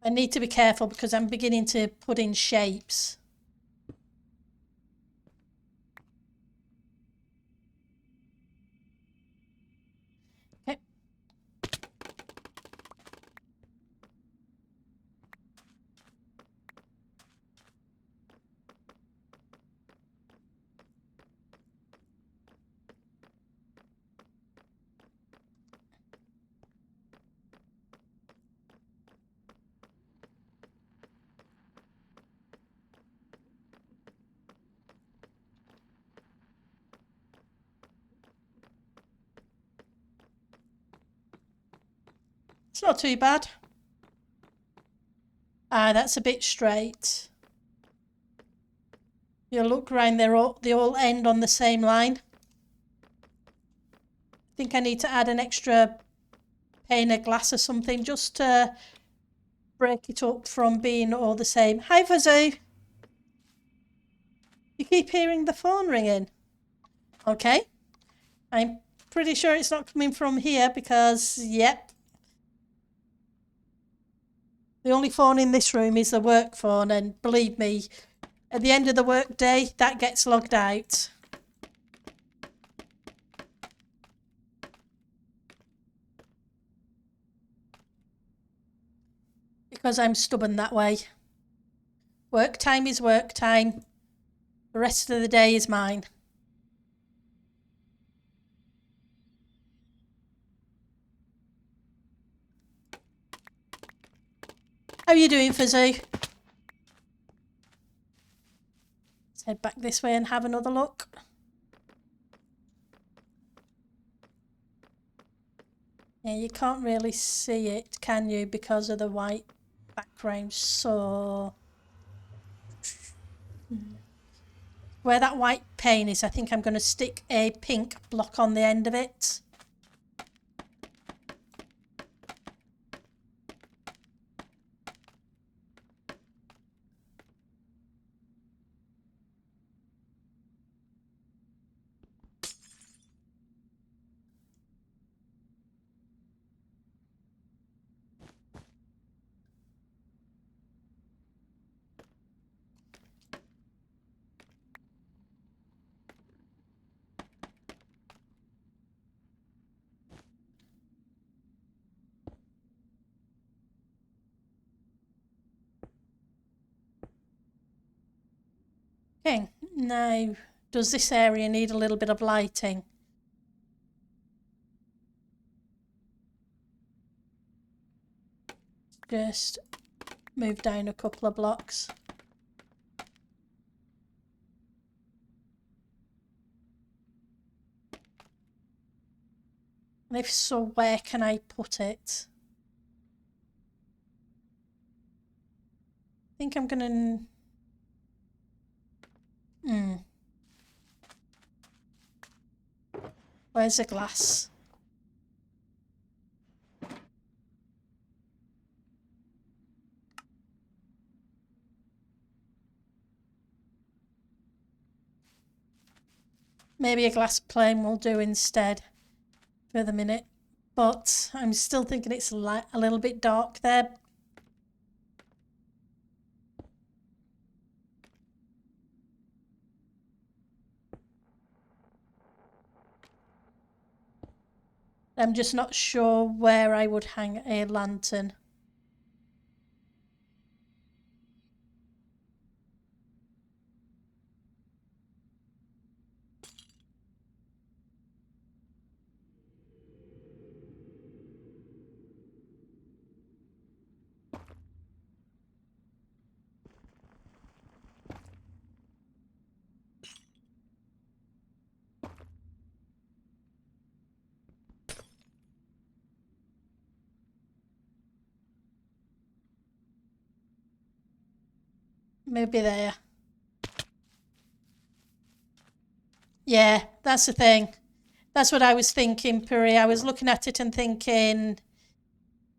I need to be careful because I'm beginning to put in shapes. Okay. It's not too bad. Ah, that's a bit straight. You look round, they all end on the same line. I think I need to add an extra pane of glass or something just to break it up from being all the same. Hi, Fazoo. You keep hearing the phone ringing. Okay. I'm pretty sure it's not coming from here because, yep. The only phone in this room is the work phone, and believe me, at the end of the work day, that gets logged out. Because I'm stubborn that way. Work time is work time. The rest of the day is mine. How are you doing, Fazoo? Let's head back this way and have another look. Yeah, you can't really see it, can you, because of the white background. So where that white pane is, I think I'm going to stick a pink block on the end of it. Okay, now does this area need a little bit of lighting? Just move down a couple of blocks. And if so, where can I put it? I think I'm gonna... Where's the glass? Maybe a glass plane will do instead for the minute. But I'm still thinking it's a little bit dark there. I'm just not sure where I would hang a lantern. Maybe there. Yeah, that's the thing. That's what I was thinking, Puri. I was looking at it and thinking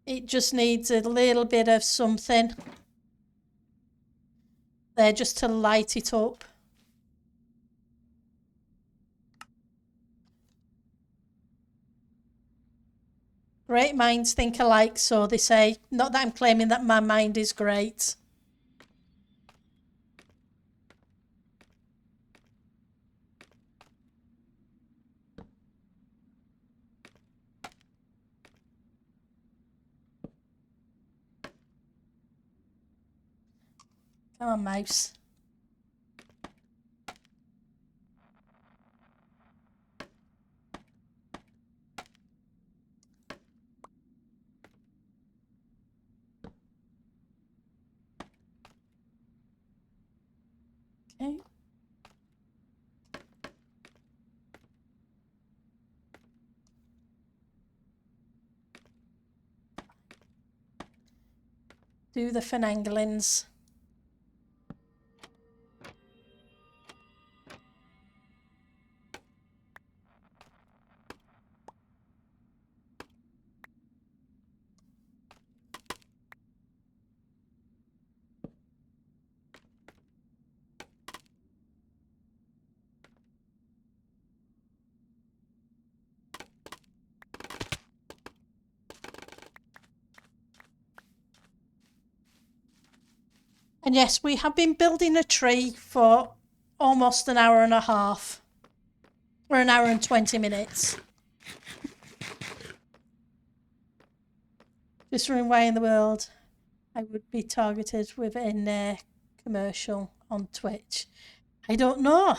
it just needs a little bit of something there just to light it up. Great minds think alike, so they say. Not that I'm claiming that my mind is great. Come on, mouse. Okay. Do the finanglings. And yes, we have been building a tree for almost an hour and a half. Or an hour and 20 minutes. Just wondering why in the world I would be targeted with a commercial on Twitch. I don't know.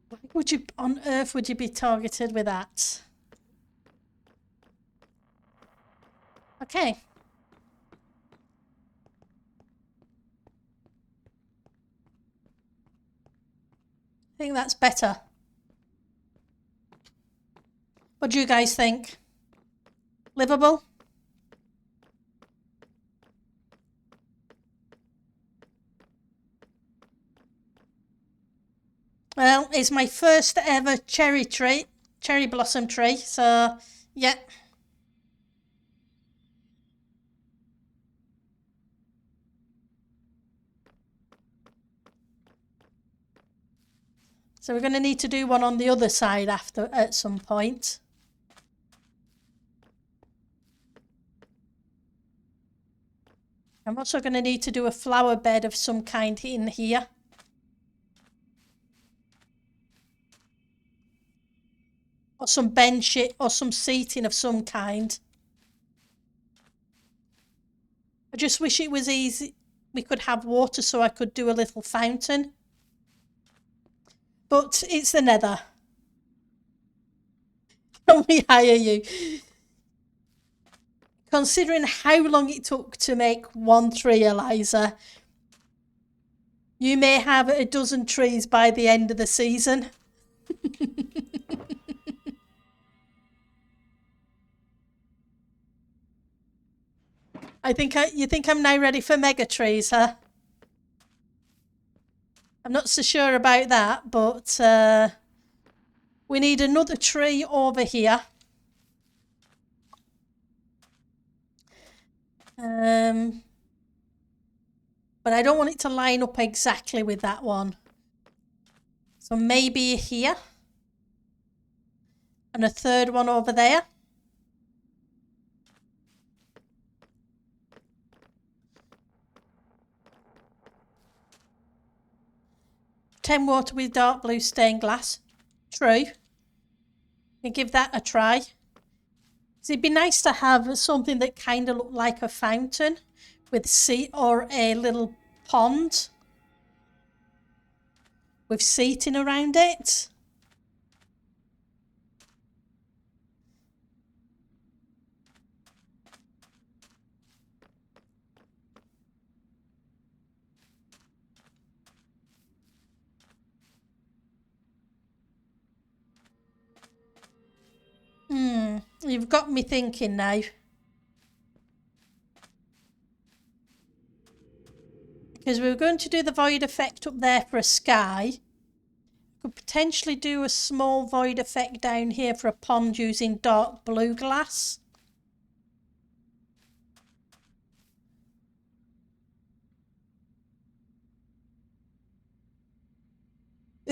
Why would you on earth would you be targeted with that? Okay. I think that's better. What do you guys think? Livable? Well, it's my first ever cherry blossom tree, so yeah. So we're going to need to do one on the other side at some point. I'm also going to need to do a flower bed of some kind in here. Or some bench or some seating of some kind. I just wish it was easy. We could have water so I could do a little fountain. But it's the Nether. Can we hire you? Considering how long it took to make one tree, Eliza, you may have a dozen trees by the end of the season. You think I'm now ready for mega trees, huh? I'm not so sure about that, but we need another tree over here. But I don't want it to line up exactly with that one. So maybe here. And a third one over there. Ten water with dark blue stained glass. True. You give that a try. It'd be nice to have something that kind of looked like a fountain with seat or a little pond with seating around it. You've got me thinking now. Because we were going to do the void effect up there for a sky. Could potentially do a small void effect down here for a pond using dark blue glass.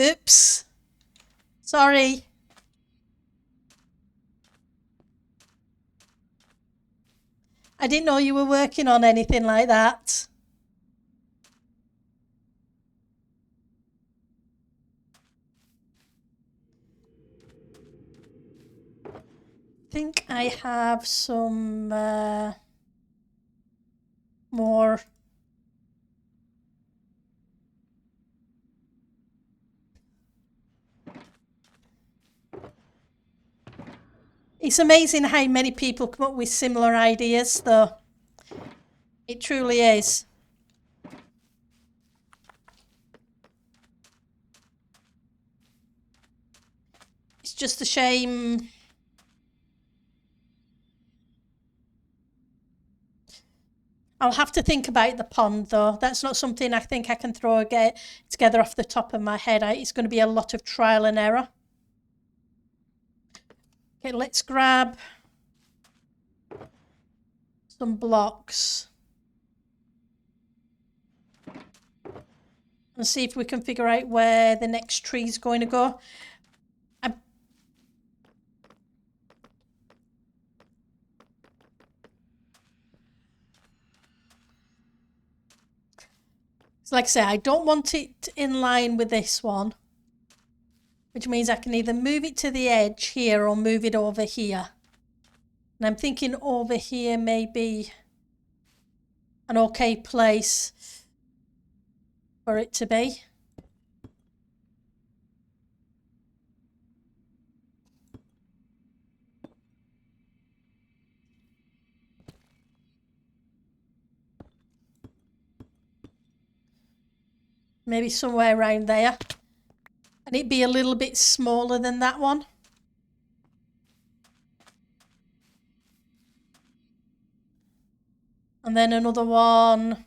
Oops. Sorry. I didn't know you were working on anything like that. I think I have some more. It's amazing how many people come up with similar ideas, though. It truly is. It's just a shame. I'll have to think about the pond, though. That's not something I think I can throw together off the top of my head. It's going to be a lot of trial and error. Okay, let's grab some blocks and see if we can figure out where the next tree is going to go. Like I say, I don't want it in line with this one, which means I can either move it to the edge here or move it over here. And I'm thinking over here may be an okay place for it to be. Maybe somewhere around there. And it'd be a little bit smaller than that one. And then another one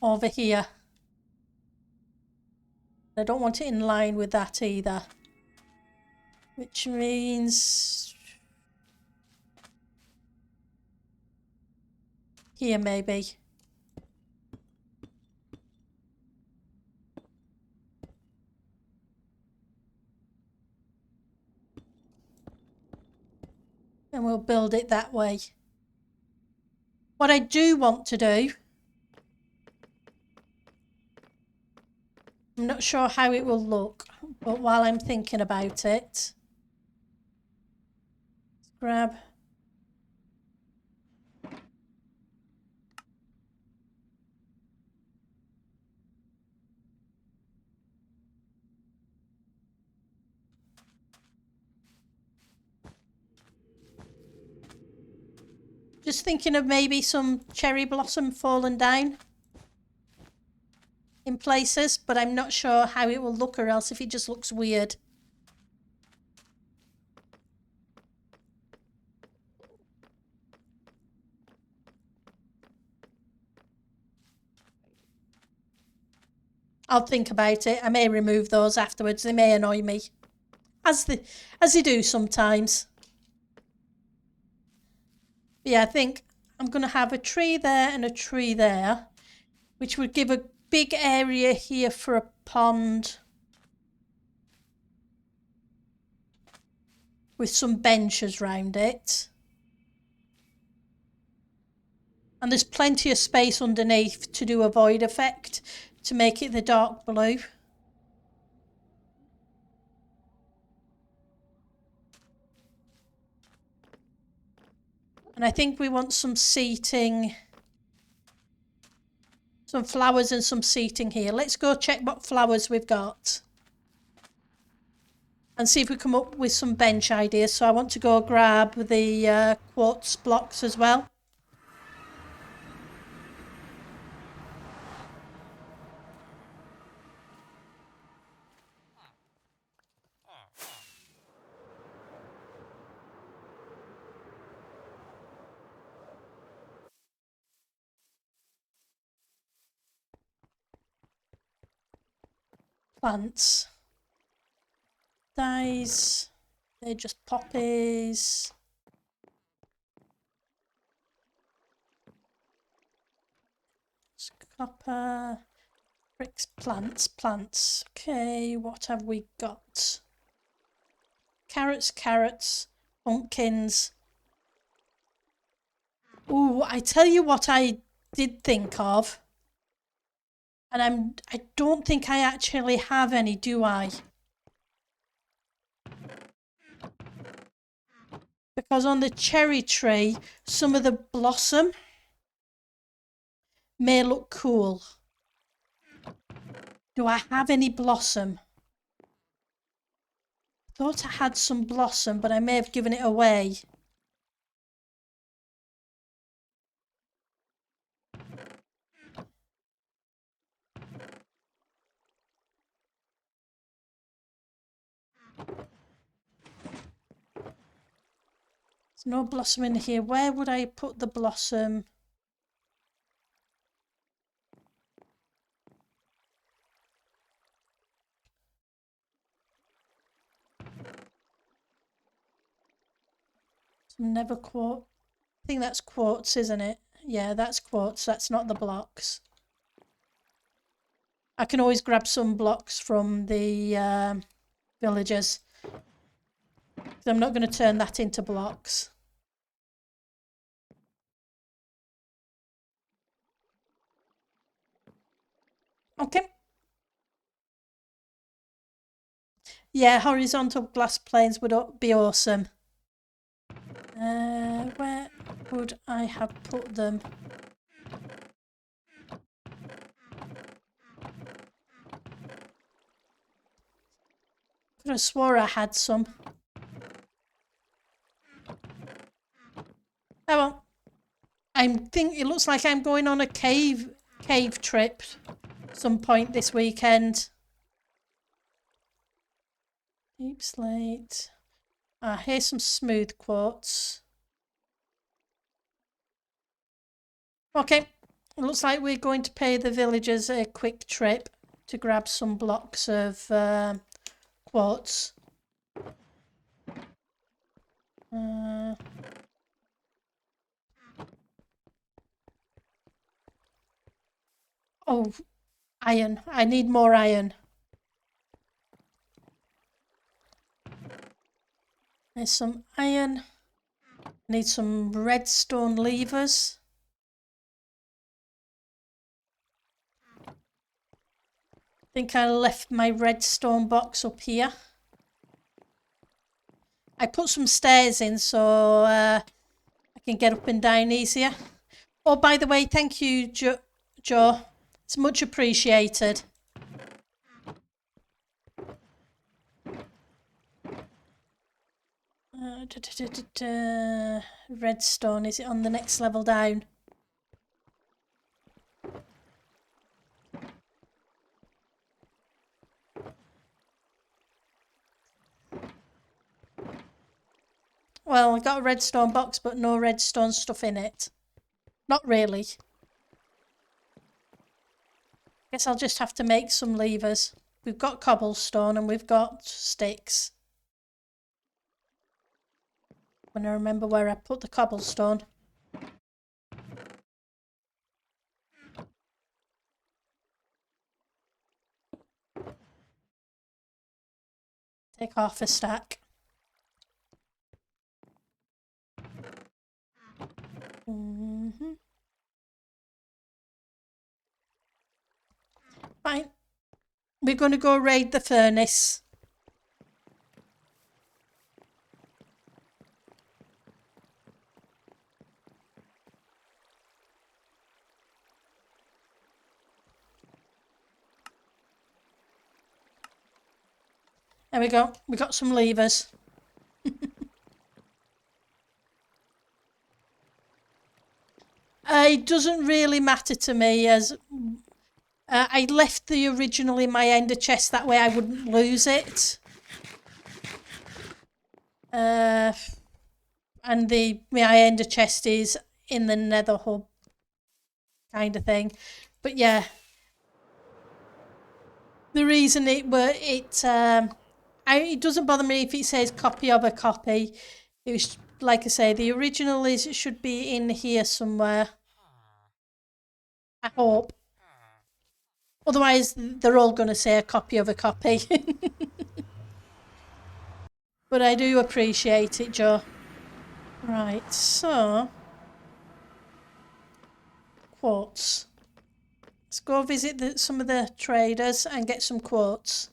over here. I don't want it in line with that either. Which means here maybe. And we'll build it that way. What I do want to do, I'm not sure how it will look, but while I'm thinking about it, grab just thinking of maybe some cherry blossom falling down in places, but I'm not sure how it will look or else if it just looks weird. I'll think about it. I may remove those afterwards. They may annoy me, as they do sometimes. But yeah, I think I'm going to have a tree there and a tree there, which would give a big area here for a pond with some benches round it. And there's plenty of space underneath to do a void effect to make it the dark blue. And I think we want some seating, some flowers and some seating here. Let's go check what flowers we've got and see if we come up with some bench ideas. So I want to go grab the quartz blocks as well. plants. Dyes. They're just poppies. It's copper. Bricks, plants. Okay, what have we got? Carrots, pumpkins. Ooh, I tell you what I did think of. And I don't think I actually have any, do I? Because on the cherry tree, some of the blossom may look cool. Do I have any blossom? Thought I had some blossom, but I may have given it away. There's no blossom in here. Where would I put the blossom? Some never quartz. I think that's quartz, isn't it? Yeah, that's quartz. That's not the blocks. I can always grab some blocks from the villagers. I'm not going to turn that into blocks. Okay. Yeah, horizontal glass planes would be awesome. Where would I have put them? Could have swore I had some. Oh well. It looks like I'm going on a cave trip some point this weekend. Deep slate. Here's some smooth quartz. Okay, it looks like we're going to pay the villagers a quick trip to grab some blocks of quartz. Oh, iron. I need more iron. There's some iron. I need some redstone levers. I think I left my redstone box up here. I put some stairs in so I can get up and down easier. Oh, by the way, thank you, Joe. It's much appreciated. Redstone, is it on the next level down? Well, I got a redstone box, but no redstone stuff in it. Not really. Guess I'll just have to make some levers. We've got cobblestone and we've got sticks. When I remember where I put the cobblestone. Take half a stack. Fine. We're going to go raid the furnace. There we go. We got some levers. It doesn't really matter to me as I left the original in my ender chest, that way I wouldn't lose it. And my ender chest is in the nether hub kind of thing. But yeah. The reason it doesn't bother me if it says copy of a copy. It was, like I say, the original it should be in here somewhere. I hope. Otherwise, they're all going to say a copy of a copy. But I do appreciate it, Joe. Right, so quotes. Let's go visit some of the traders and get some quotes.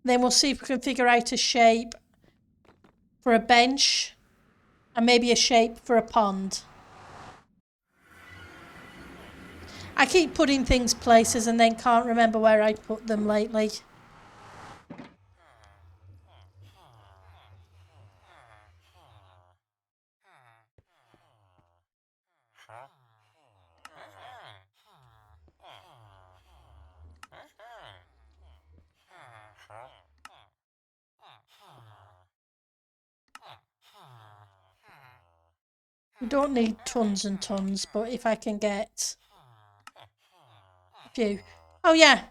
Then we'll see if we can figure out a shape for a bench and maybe a shape for a pond. I keep putting things places and then can't remember where I put them lately. We don't need tons and tons, but if I can get a few. Oh yeah.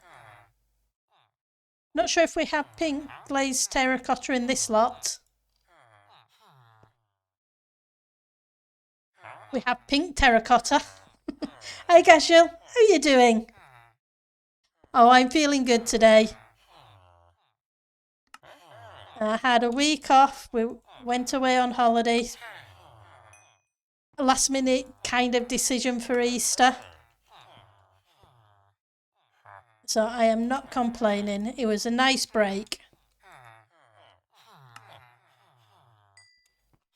Not sure if we have pink glazed terracotta in this lot. We have pink terracotta. Hey Gashel, how are you doing? Oh, I'm feeling good today. I had a week off. We went away on holiday. A last minute kind of decision for Easter. So I am not complaining. It was a nice break.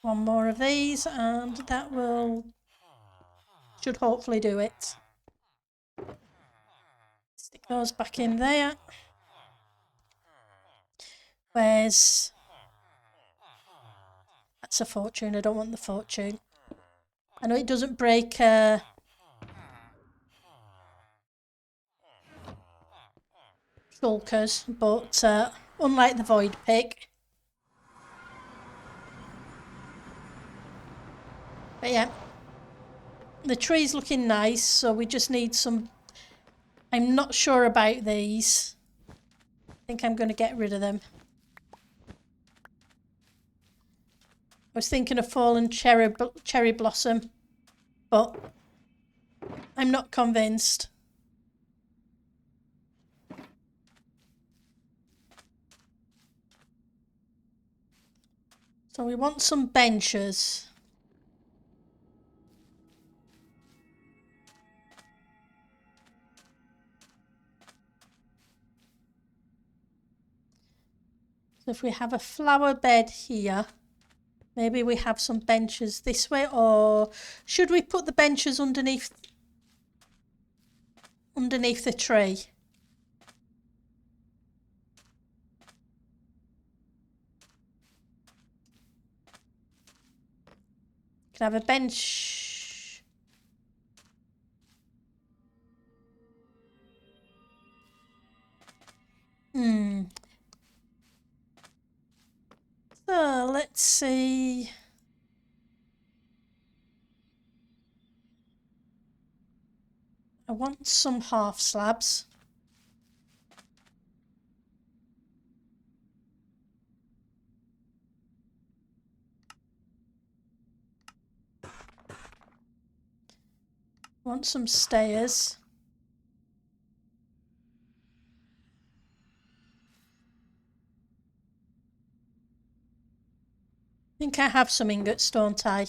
One more of these and that should hopefully do it. Stick those back in there. That's a fortune. I don't want the fortune. I know it doesn't break shulkers, but unlike the void pick. But yeah, the tree's looking nice, so we just need some. I'm not sure about these. I think I'm going to get rid of them. I was thinking of fallen cherry blossom, but I'm not convinced. So we want some benches. So if we have a flower bed here, maybe we have some benches this way, or should we put the benches underneath the tree? Can have a bench. So let's see. I want some half slabs. Want some stairs. I think I have some ingots, don't I?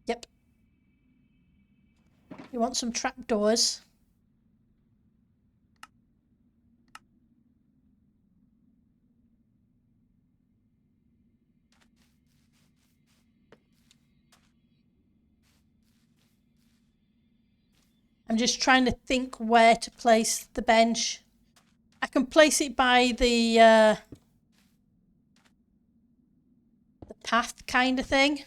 Yep. You want some trapdoors. I'm just trying to think where to place the bench. I can place it by the path kind of thing.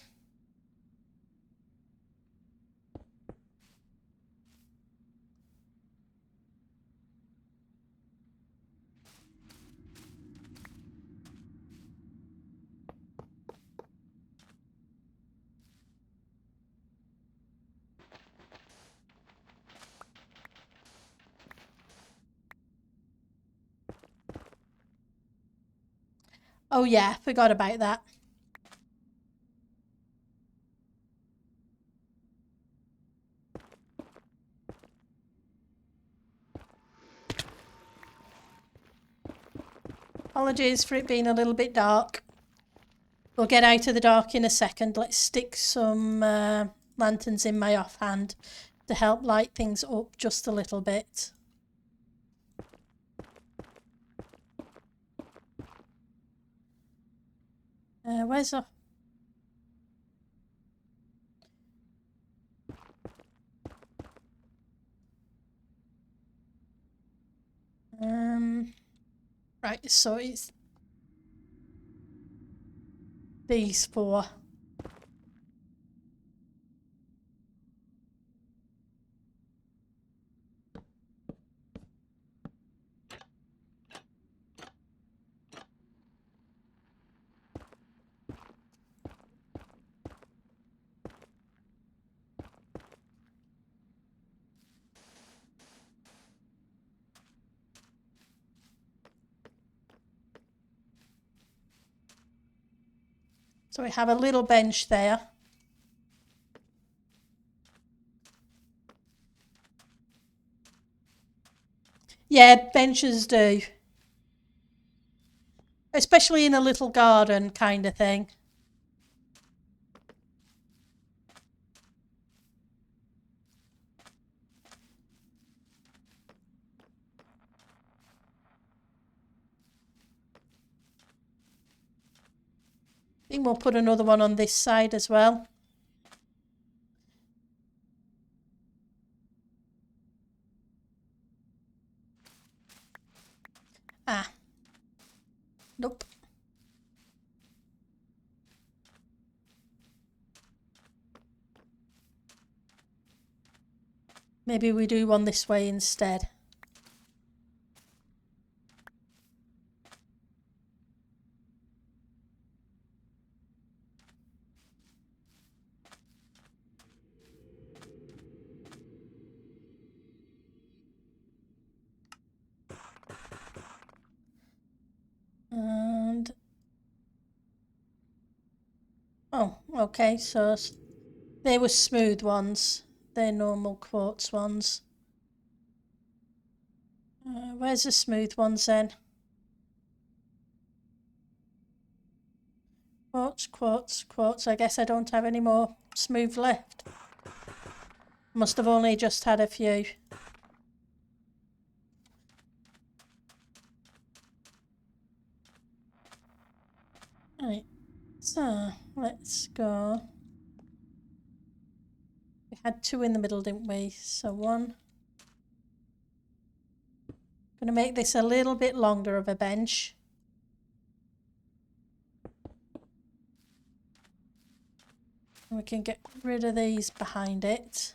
Oh yeah, forgot about that. Apologies for it being a little bit dark. We'll get out of the dark in a second. Let's stick some lanterns in my offhand to help light things up just a little bit. Where's the... Right, so it's these four. So we have a little bench there. Yeah, benches do. Especially in a little garden kind of thing. I think we'll put another one on this side as well. Ah. Nope. Maybe we do one this way instead. And... oh, okay, so they were smooth ones. They're normal quartz ones. Where's the smooth ones then? Quartz, quartz, quartz. I guess I don't have any more smooth left. Must have only just had a few. Right, so let's go. We had two in the middle, didn't we? So one. Gonna make this a little bit longer of a bench. We can get rid of these behind it.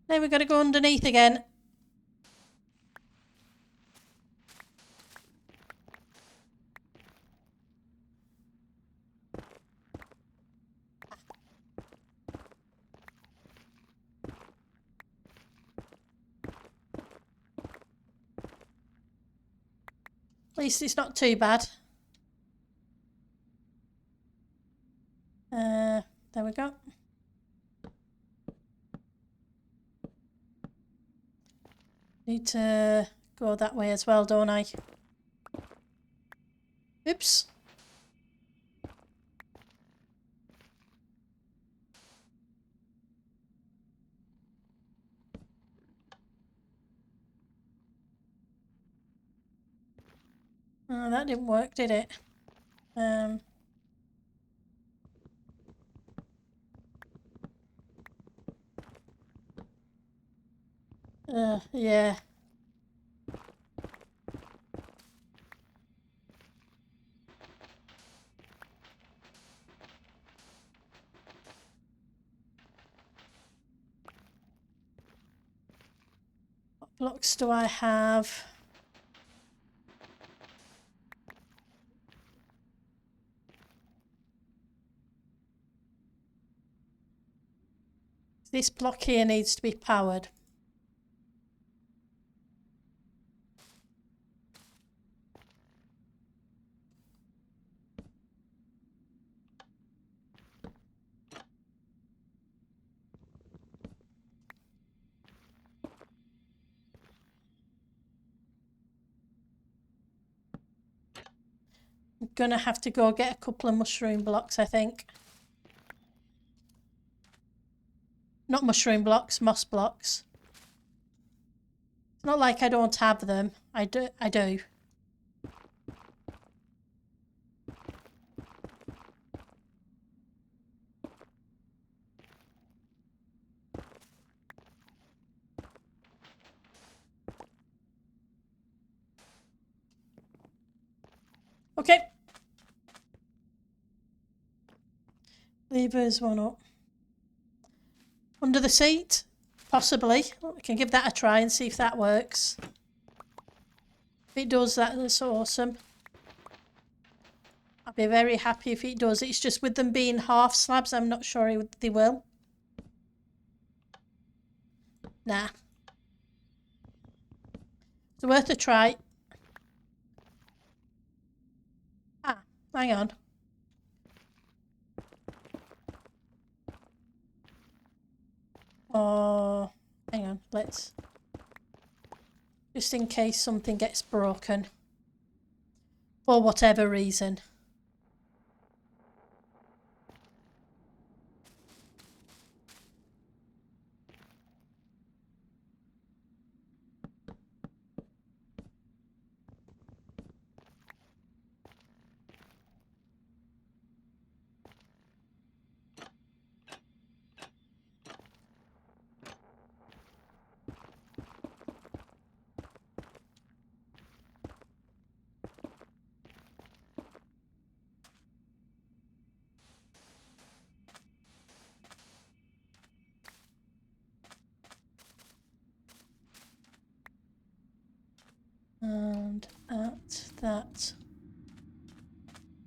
Now we've got to go underneath again. At least it's not too bad. There we go. Need to go that way as well, don't I? Oops. Oh, that didn't work, did it? Yeah. What blocks do I have? This block here needs to be powered. I'm gonna have to go get a couple of mushroom blocks, I think. Not mushroom blocks, moss blocks. It's not like I don't have them. I do. Okay. Levers one up. Under the seat? Possibly. We can give that a try and see if that works. If it does, that's awesome. I'll be very happy if it does. It's just with them being half slabs, I'm not sure they will. Nah. It's worth a try. Ah, hang on. Oh, hang on. Let's... Just in case something gets broken. For whatever reason. And at that.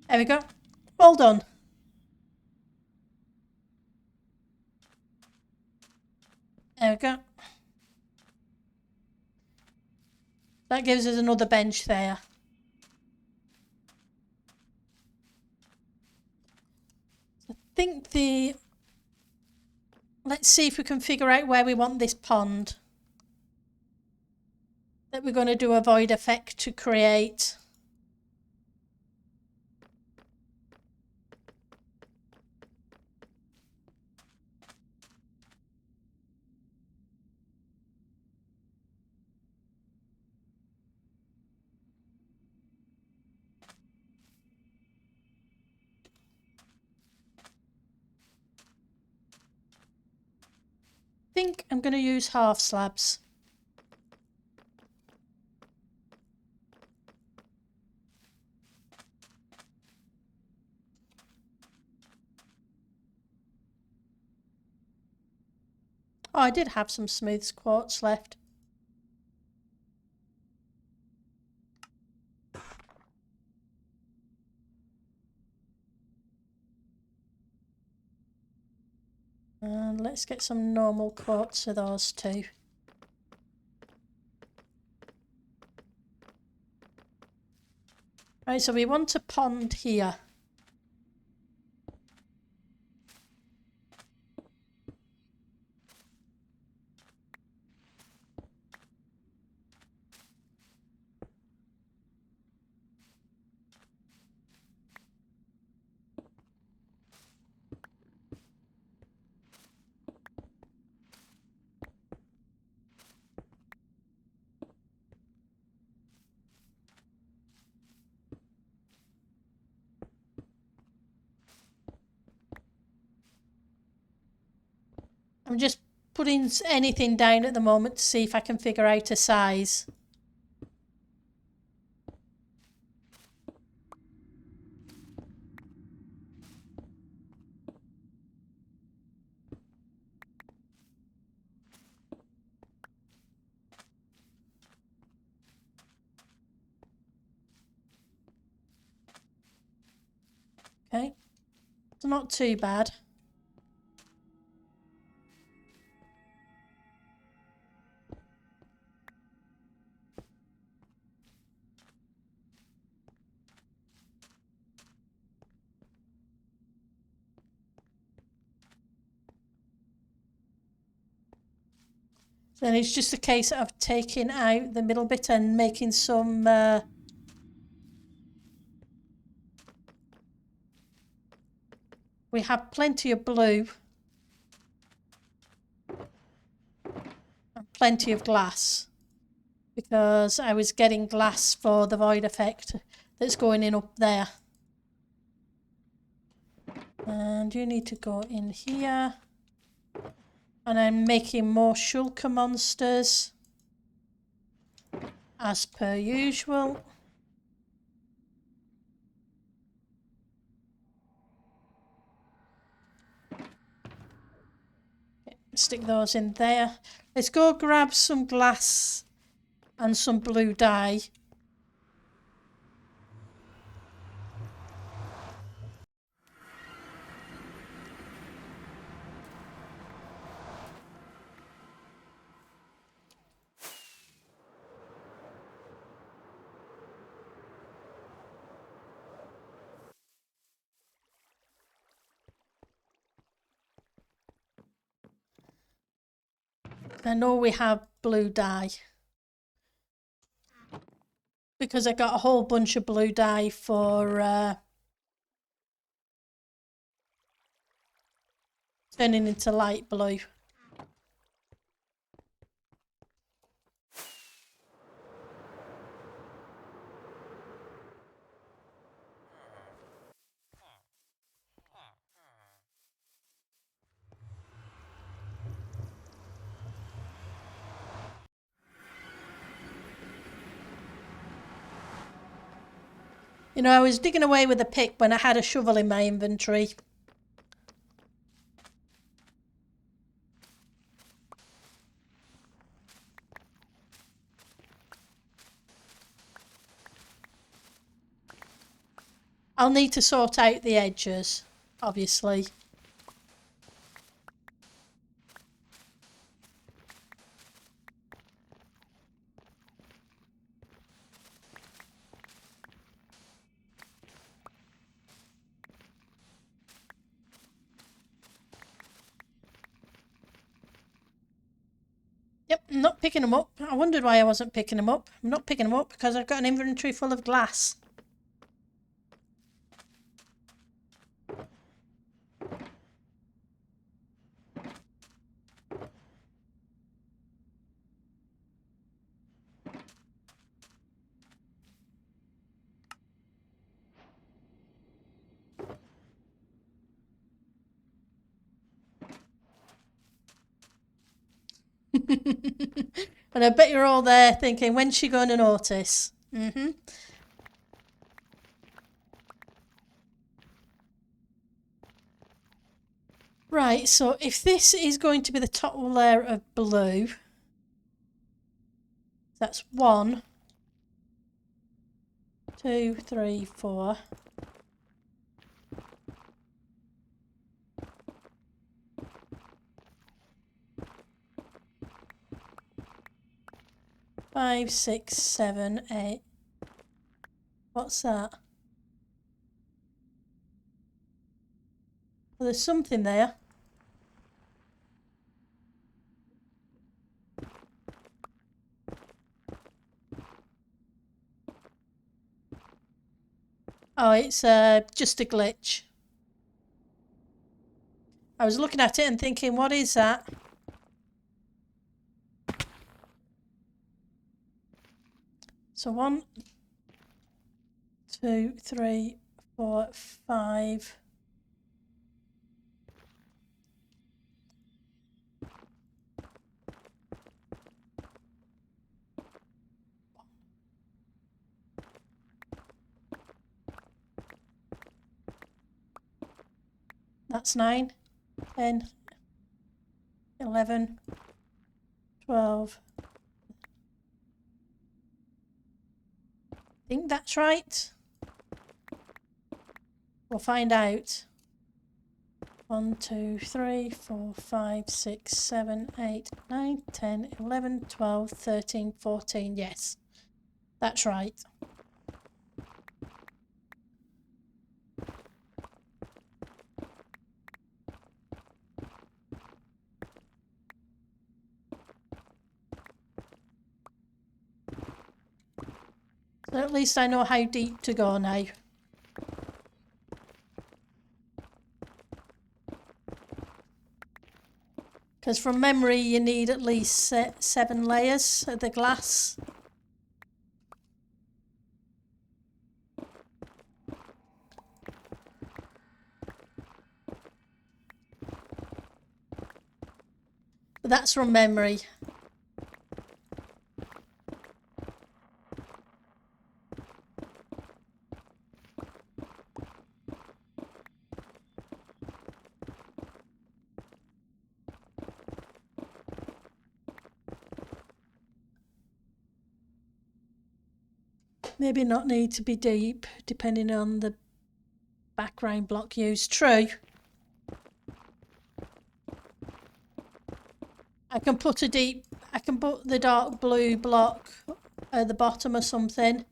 There we go. All done. There we go. That gives us another bench there. I think the... Let's see if we can figure out where we want this pond. That we're going to do a void effect to create. I think I'm going to use half slabs. Oh, I did have some smooth quartz left. And let's get some normal quartz of those too. Right, so we want a pond here. I'm just putting anything down at the moment to see if I can figure out a size. Okay, it's not too bad. Then it's just a case of taking out the middle bit and making some we have plenty of blue and plenty of glass because I was getting glass for the void effect that's going in up there. And you need to go in here. And I'm making more shulker monsters as per usual. Stick those in there. Let's go grab some glass and some blue dye. I know we have blue dye because I got a whole bunch of blue dye for turning into light blue. You know, I was digging away with a pick when I had a shovel in my inventory. I'll need to sort out the edges, obviously. Yep, I'm not picking them up. I wondered why I wasn't picking them up. I'm not picking them up because I've got an inventory full of glass. And I bet you're all there thinking, when's she going to notice? Right, so if this is going to be the top layer of blue, that's 1, 2, 3, 4. Five, 6, 7, 8. What's that? Well, there's something there. Oh, it's just a glitch. I was looking at it and thinking, what is that? So 1, 2, 3, 4, 5. That's 9, 10, 11, 12. I think that's right. We'll find out. 1, 2, 3, 4, 5, 6, 7, 8, 9, 10, 11, 12, 13, 14. Yes, that's right. So at least I know how deep to go now. Because from memory you need at least 7 layers of the glass. But that's from memory. Maybe not need to be deep, depending on the background block used. True. I can put the dark blue block at the bottom or something.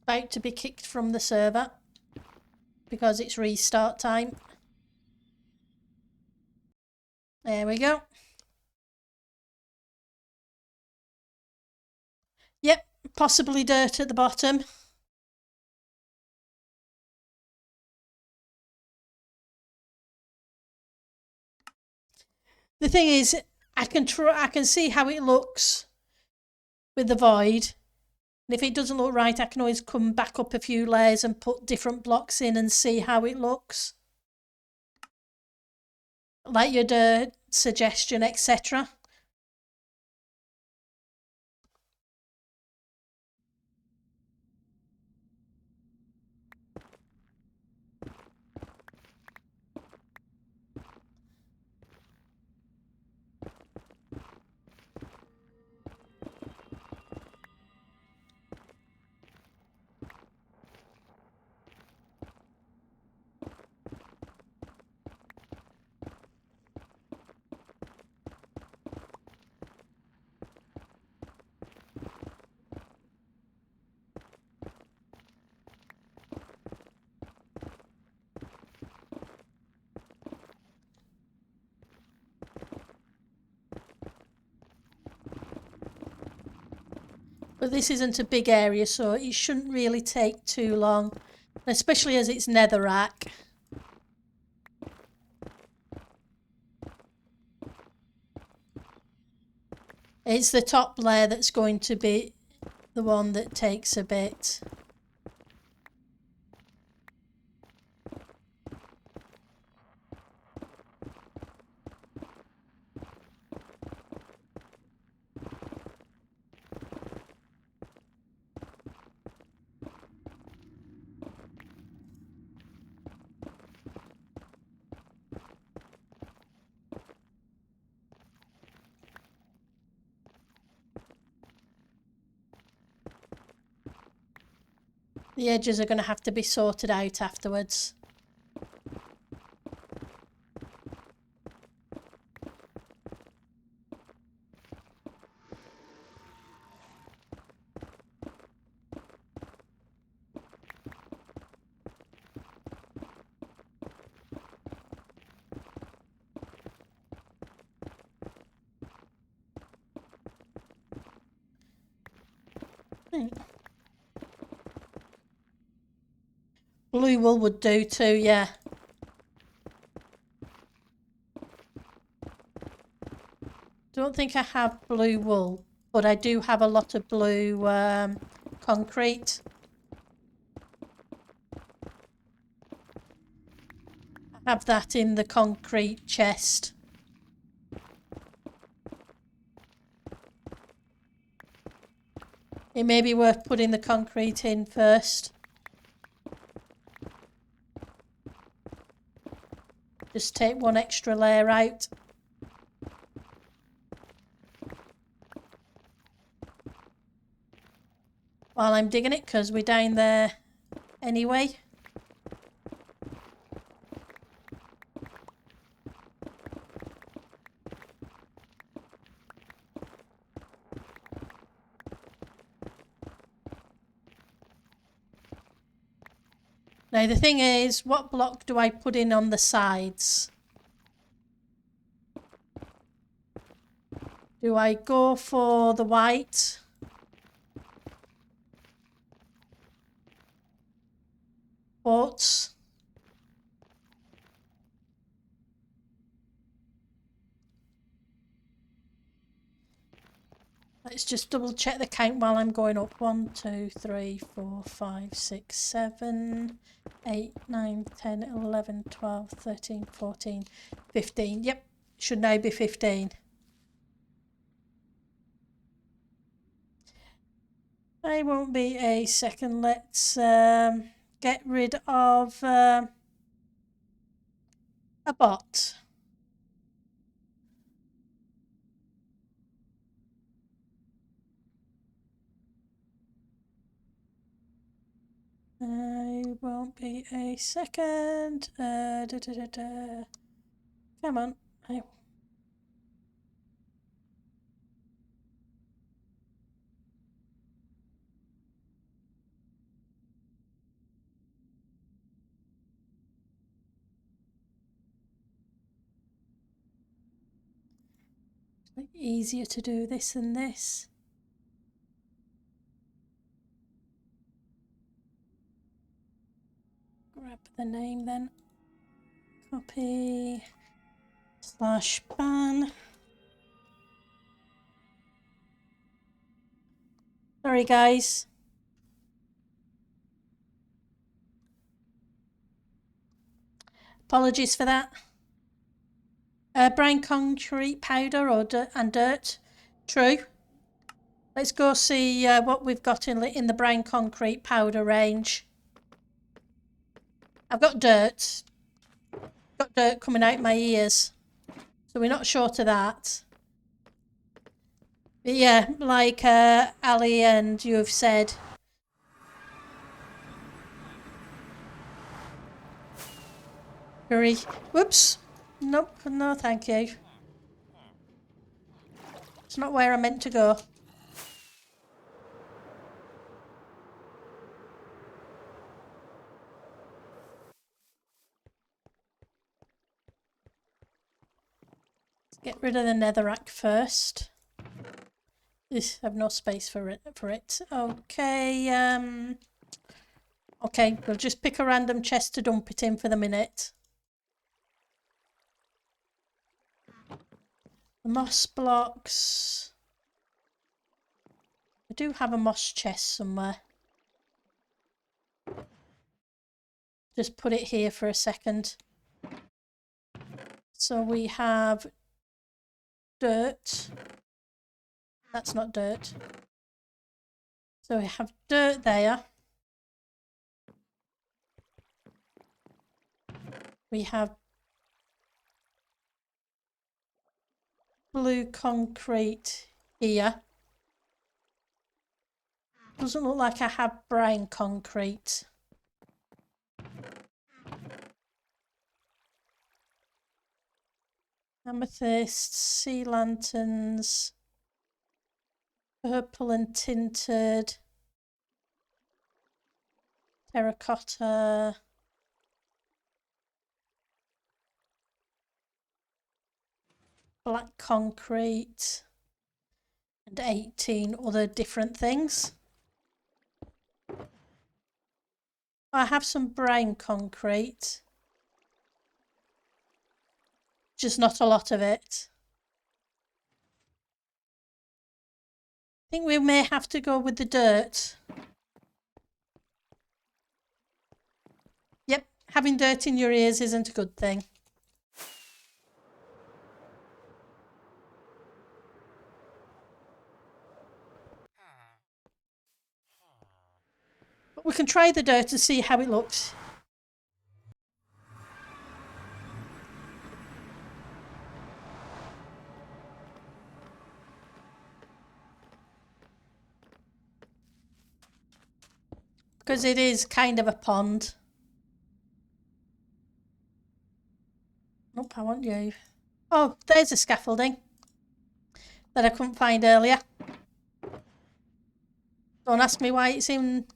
About to be kicked from the server because it's restart time. There we go. Yep, possibly dirt at the bottom. The thing is, I can see how it looks with the void. And if it doesn't look right, I can always come back up a few layers and put different blocks in and see how it looks. Like your suggestion, etc. But this isn't a big area, so it shouldn't really take too long, especially as it's netherrack. It's the top layer that's going to be the one that takes a bit. The edges are going to have to be sorted out afterwards. Blue wool would do too, yeah. Don't think I have blue wool, but I do have a lot of blue concrete. I have that in the concrete chest. It may be worth putting the concrete in first. Just take one extra layer out. While I'm digging it, because we're down there anyway. Now the thing is, what block do I put in on the sides? Do I go for the white? But let's just double check the count while I'm going up. 1, 2, 3, 4, 5, 6, 7, 8, 9, 10, 11, 12, 13, 14, 15. Yep, should now be 15. I won't be a second. Let's get rid of a bot. I won't be a second. Come on. It's easier to do this than this. Grab the name then. Copy. /ban. Sorry guys. Apologies for that. Brown concrete powder or dirt. True. Let's go see what we've got in the brown concrete powder range. I've got dirt. Got dirt coming out my ears. So we're not short of that. But yeah, like Ali and you have said. Hurry. Whoops. Nope, no thank you. It's not where I meant to go. Let's get rid of the netherrack first. I have no space for it. Okay, okay, we'll just pick a random chest to dump it in for the minute. The moss blocks. I do have a moss chest somewhere. Just put it here for a second. So we have dirt. That's not dirt. So we have dirt there. We have blue concrete here. Doesn't look like I have brown concrete. Amethyst, sea lanterns, purple and tinted, terracotta, black concrete, and 18 other different things. I have some brown concrete, just not a lot of it. I think we may have to go with the dirt. Yep, having dirt in your ears isn't a good thing. But we can try the dirt and see how it looks. Because it is kind of a pond. Nope, I want you. Oh, there's a scaffolding that I couldn't find earlier. Don't ask me why it's in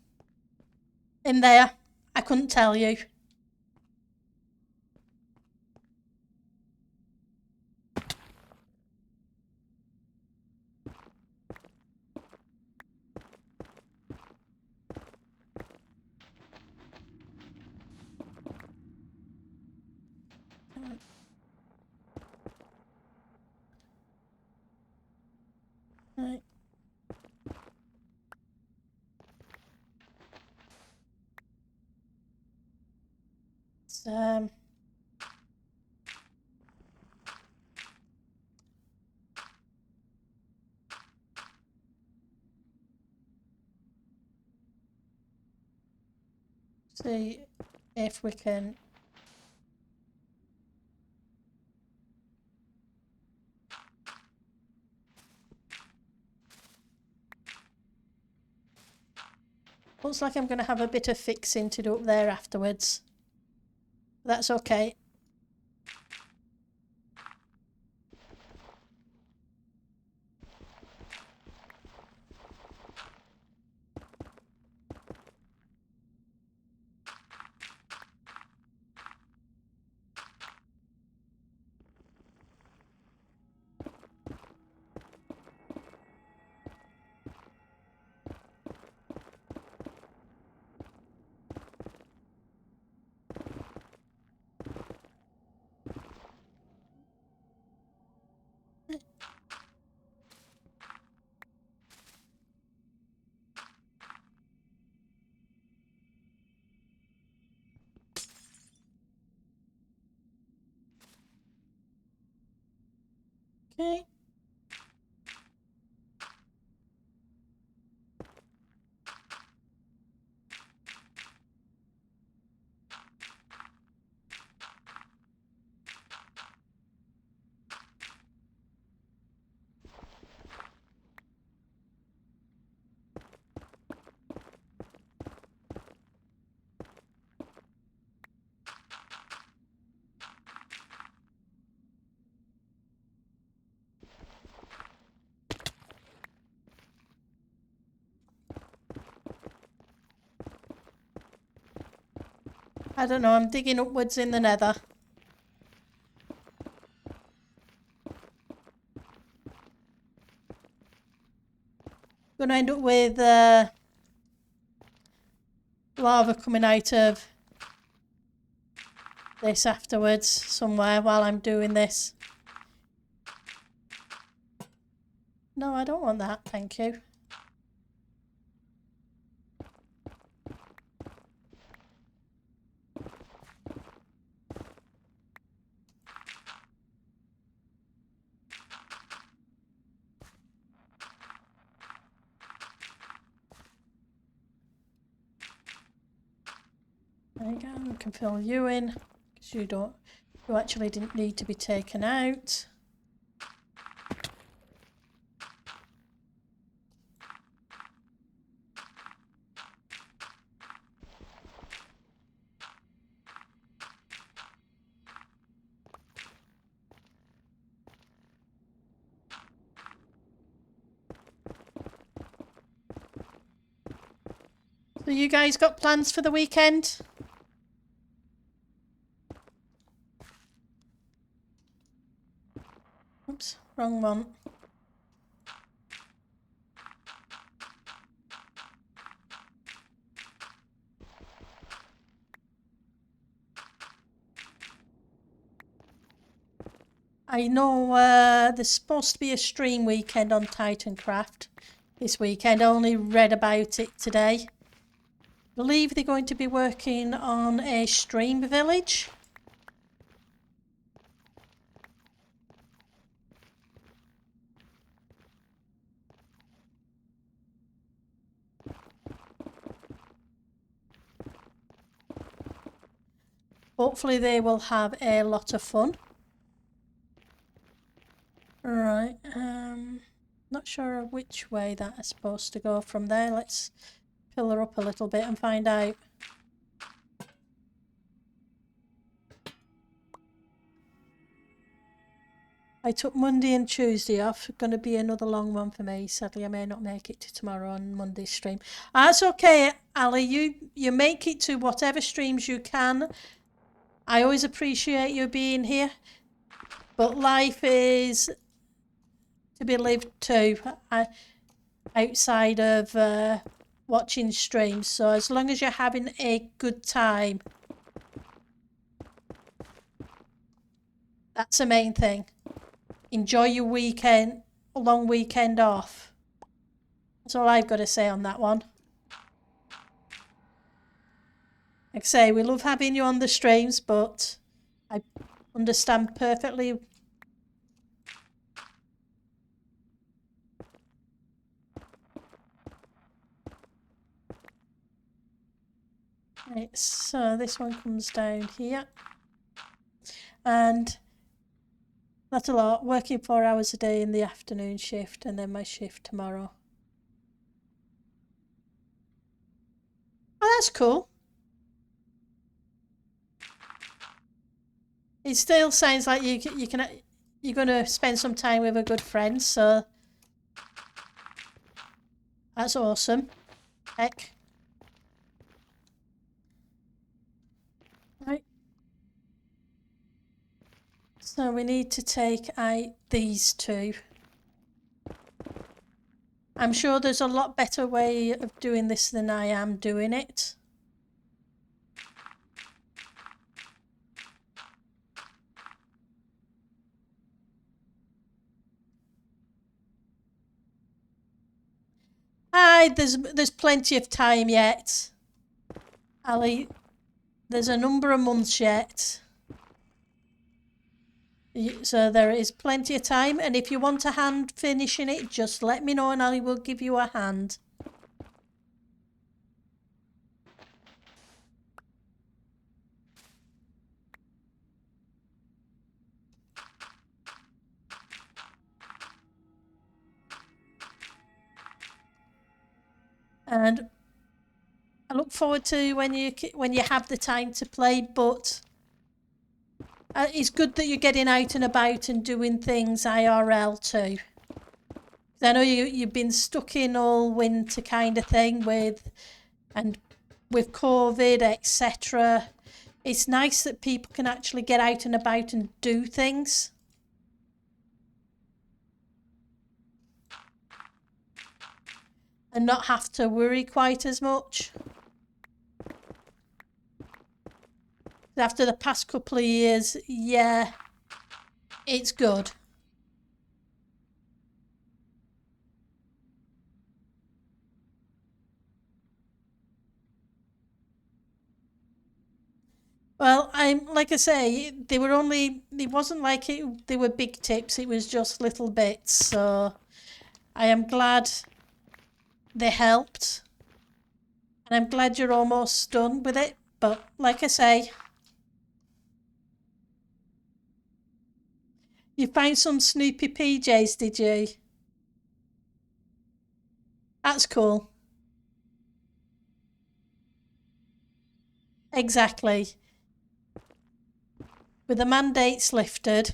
there. I couldn't tell you. Right. It's, see if we can. Looks like I'm going to have a bit of fixing to do up there afterwards. That's okay. Okay. I don't know, I'm digging upwards in the nether. Gonna end up with lava coming out of this afterwards somewhere while I'm doing this. No, I don't want that, thank you. There you go, we can fill you in, because you actually didn't need to be taken out. So you guys got plans for the weekend? Oops, wrong one. I know there's supposed to be a stream weekend on Titancraft this weekend. I only read about it today. I believe they're going to be working on a stream village. Hopefully they will have a lot of fun. Right, not sure which way that is supposed to go from there. Let's pillar up a little bit and find out. I took Monday and Tuesday off. Going to be another long one for me. Sadly, I may not make it to tomorrow on Monday's stream. That's okay, Ali. You make it to whatever streams you can. I always appreciate you being here. But life is to be lived too, outside of watching streams. So as long as you're having a good time, that's the main thing. Enjoy your weekend, a long weekend off. That's all I've got to say on that one. Like I say, we love having you on the streams, but I understand perfectly. Right, so this one comes down here. And that's a lot. Working 4 hours a day in the afternoon shift and then my shift tomorrow. Oh, that's cool. It still sounds like you're going to spend some time with a good friend, so that's awesome. Heck. Right. So we need to take out these two. I'm sure there's a lot better way of doing this than I am doing it. Aye, there's plenty of time yet. Ali, there's a number of months yet. So there is plenty of time, and if you want a hand finishing it, just let me know and I will give you a hand. And I look forward to when you have the time to play, but it's good that you're getting out and about and doing things IRL too. I know you've been stuck in all winter kind of thing with COVID, etc. It's nice that people can actually get out and about and do things. And not have to worry quite as much. After the past couple of years, yeah, it's good. Well, like I say, it wasn't like they were big tips, it was just little bits. So I am glad they helped. And I'm glad you're almost done with it. But like I say, you found some Snoopy PJs, did you? That's cool. Exactly. With the mandates lifted,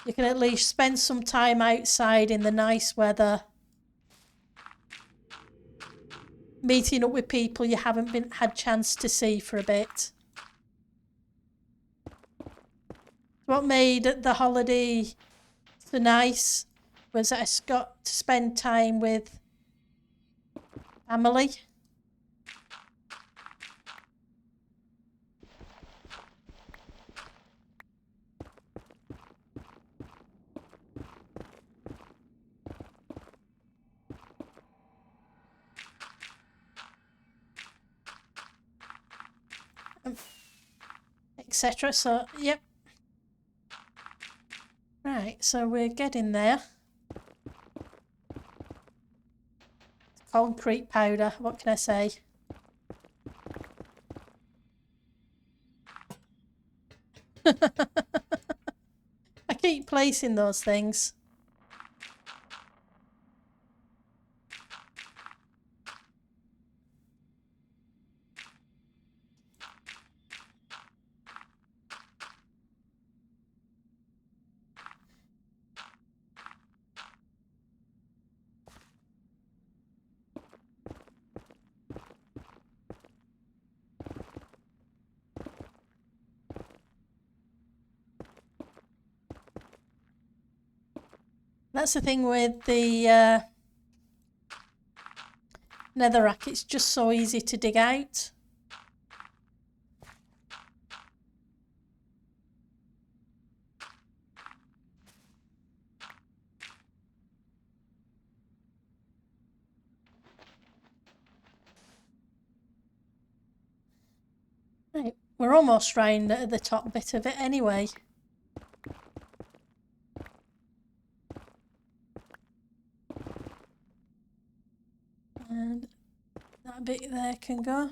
you can at least spend some time outside in the nice weather, meeting up with people you haven't had chance to see for a bit. What made the holiday so nice was that I got to spend time with family. Etc. So, yep. Right, so we're getting there. Concrete powder, what can I say? I keep placing those things. That's the thing with the netherrack, it's just so easy to dig out. Right, we're almost round the top bit of it anyway. And that bit there can go.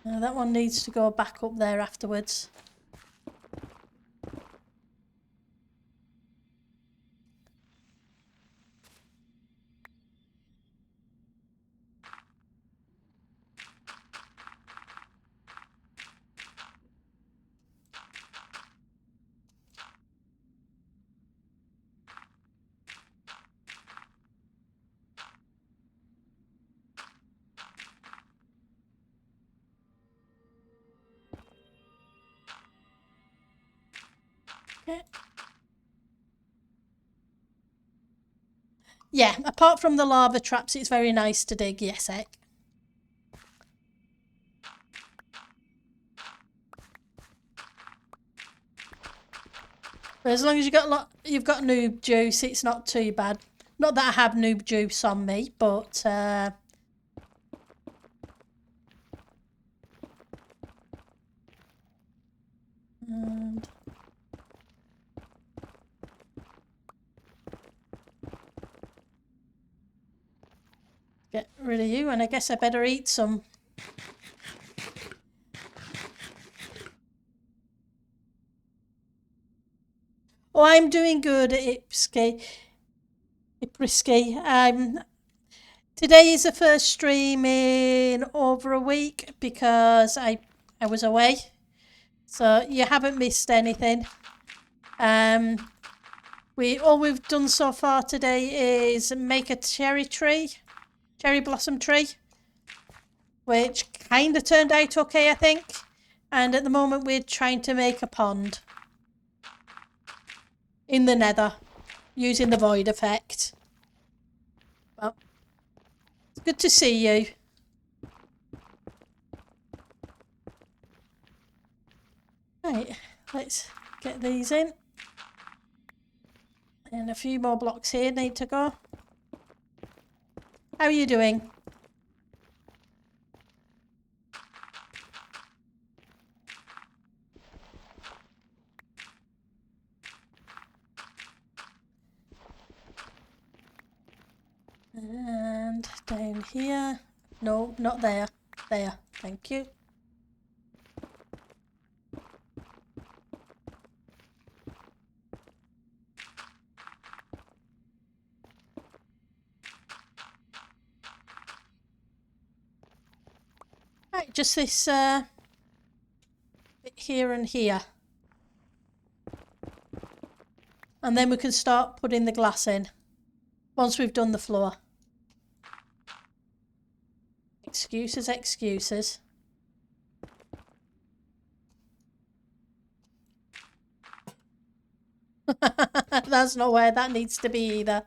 Now that one needs to go back up there afterwards. Okay. Yeah, apart from the lava traps, it's very nice to dig, yes, Ek. But as long as you've got noob juice, it's not too bad. Not that I have noob juice on me, but and get rid of you, and I guess I better eat some. Oh, I'm doing good, Ipsky. Today is the first stream in over a week because I was away, so you haven't missed anything. All we've done so far today is make a cherry blossom tree, which kind of turned out okay, I think. And at the moment we're trying to make a pond in the nether using the void effect. Well, it's good to see you. Right, let's get these in. And a few more blocks here need to go. How are you doing? And down here. No, not there. There. Thank you. Right, just this bit here and here. And then we can start putting the glass in once we've done the floor. Excuses, excuses. That's not where that needs to be either.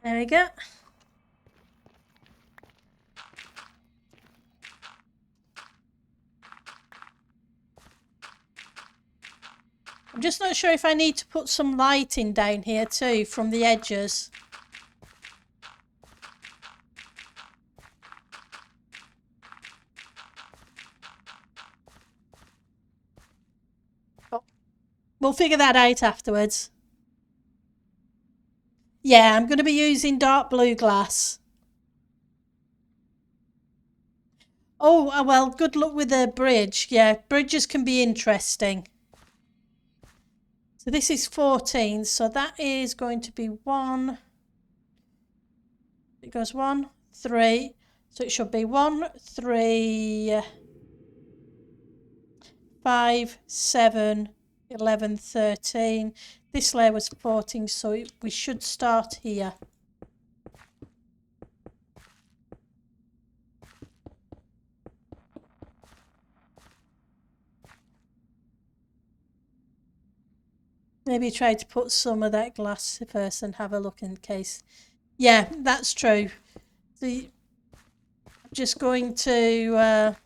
There we go. I'm just not sure if I need to put some lighting down here too from the edges. Oh, we'll figure that out afterwards. Yeah, I'm going to be using dark blue glass. Oh, well, good luck with the bridge. Yeah, bridges can be interesting. So this is 14, so that is going to be 1. It goes 1, 3. So it should be 1, 3, 5, 7, 11, 13. This layer was 14, so we should start here. Maybe try to put some of that glass first and have a look in case. Yeah, that's true. So I'm just going to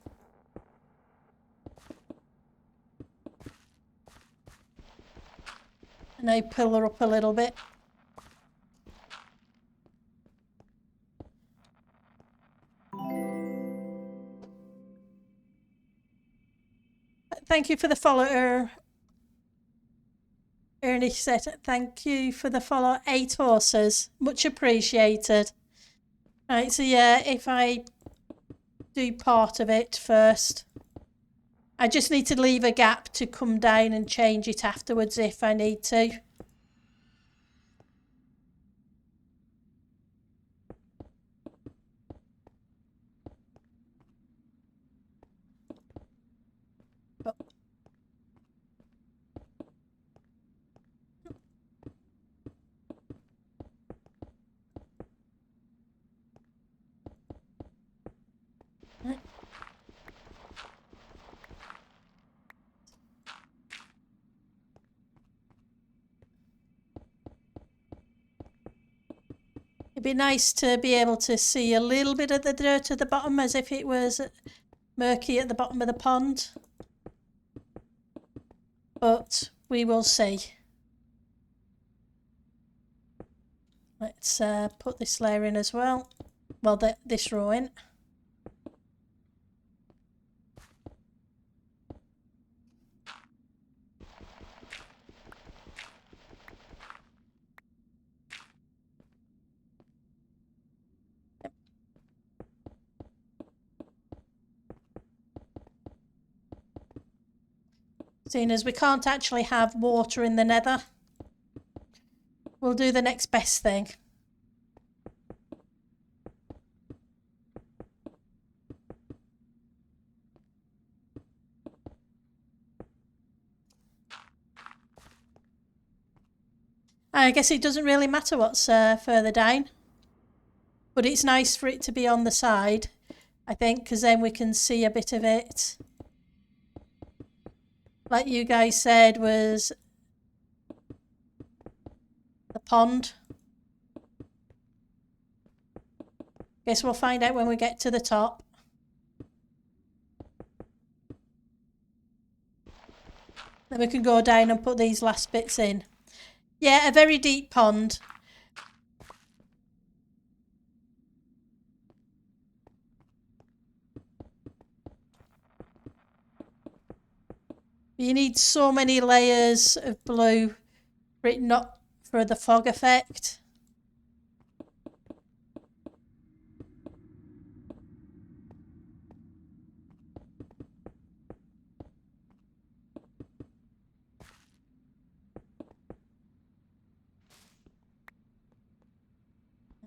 and I pull her up a little bit. Thank you for the follow, Ernie said. Thank you for the follow, 8 horses. Much appreciated. Right, so yeah, if I do part of it first, I just need to leave a gap to come down and change it afterwards if I need to. It'd be nice to be able to see a little bit of the dirt at the bottom as if it was murky at the bottom of the pond. But we will see. Let's put this layer in as well. Well, this row in. Seeing as we can't actually have water in the nether, we'll do the next best thing. I guess it doesn't really matter what's further down, but it's nice for it to be on the side, I think, because then we can see a bit of it. Like you guys said, was the pond. Guess we'll find out when we get to the top. Then we can go down and put these last bits in. Yeah, a very deep pond. You need so many layers of blue for it not for the fog effect.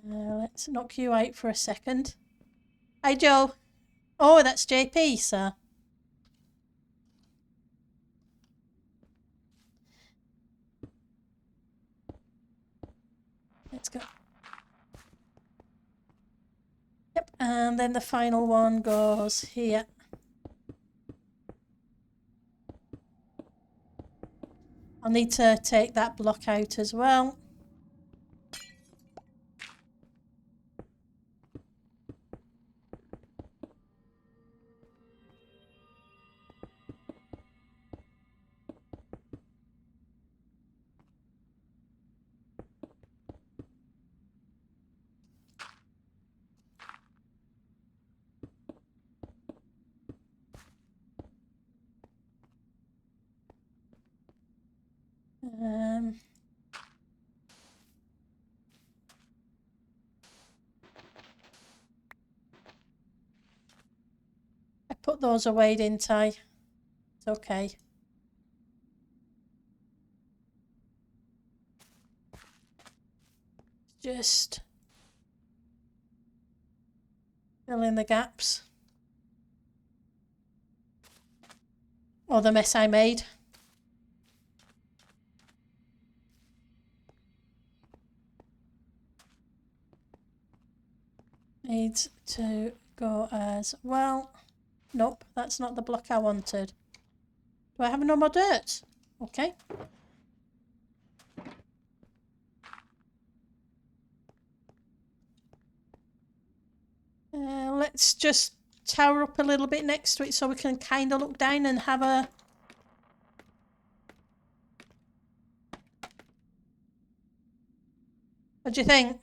Let's knock you out for a second. Hi, Joe. Oh, that's JP, sir. Let's go. Yep, and then the final one goes here. I'll need to take that block out as well. I put those away, didn't I? It's okay. Just fill in the gaps. Or the mess I made. Needs to go as well. Nope, that's not the block I wanted. Do I have no more dirt? Okay. let's just tower up a little bit next to it so we can kind of look down and have a... What do you think?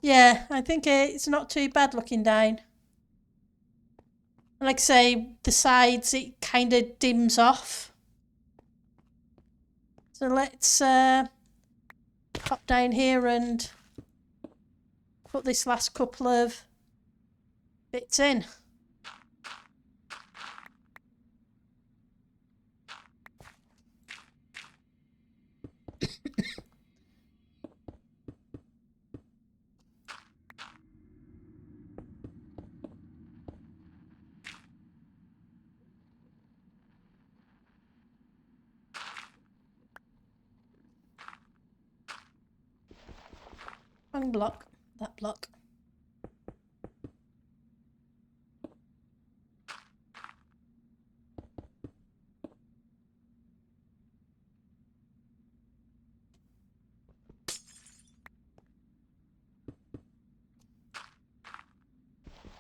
Yeah, I think it's not too bad looking down. Like I say, the sides, it kind of dims off. So let's pop down here and put this last couple of bits in. Wrong block, that block.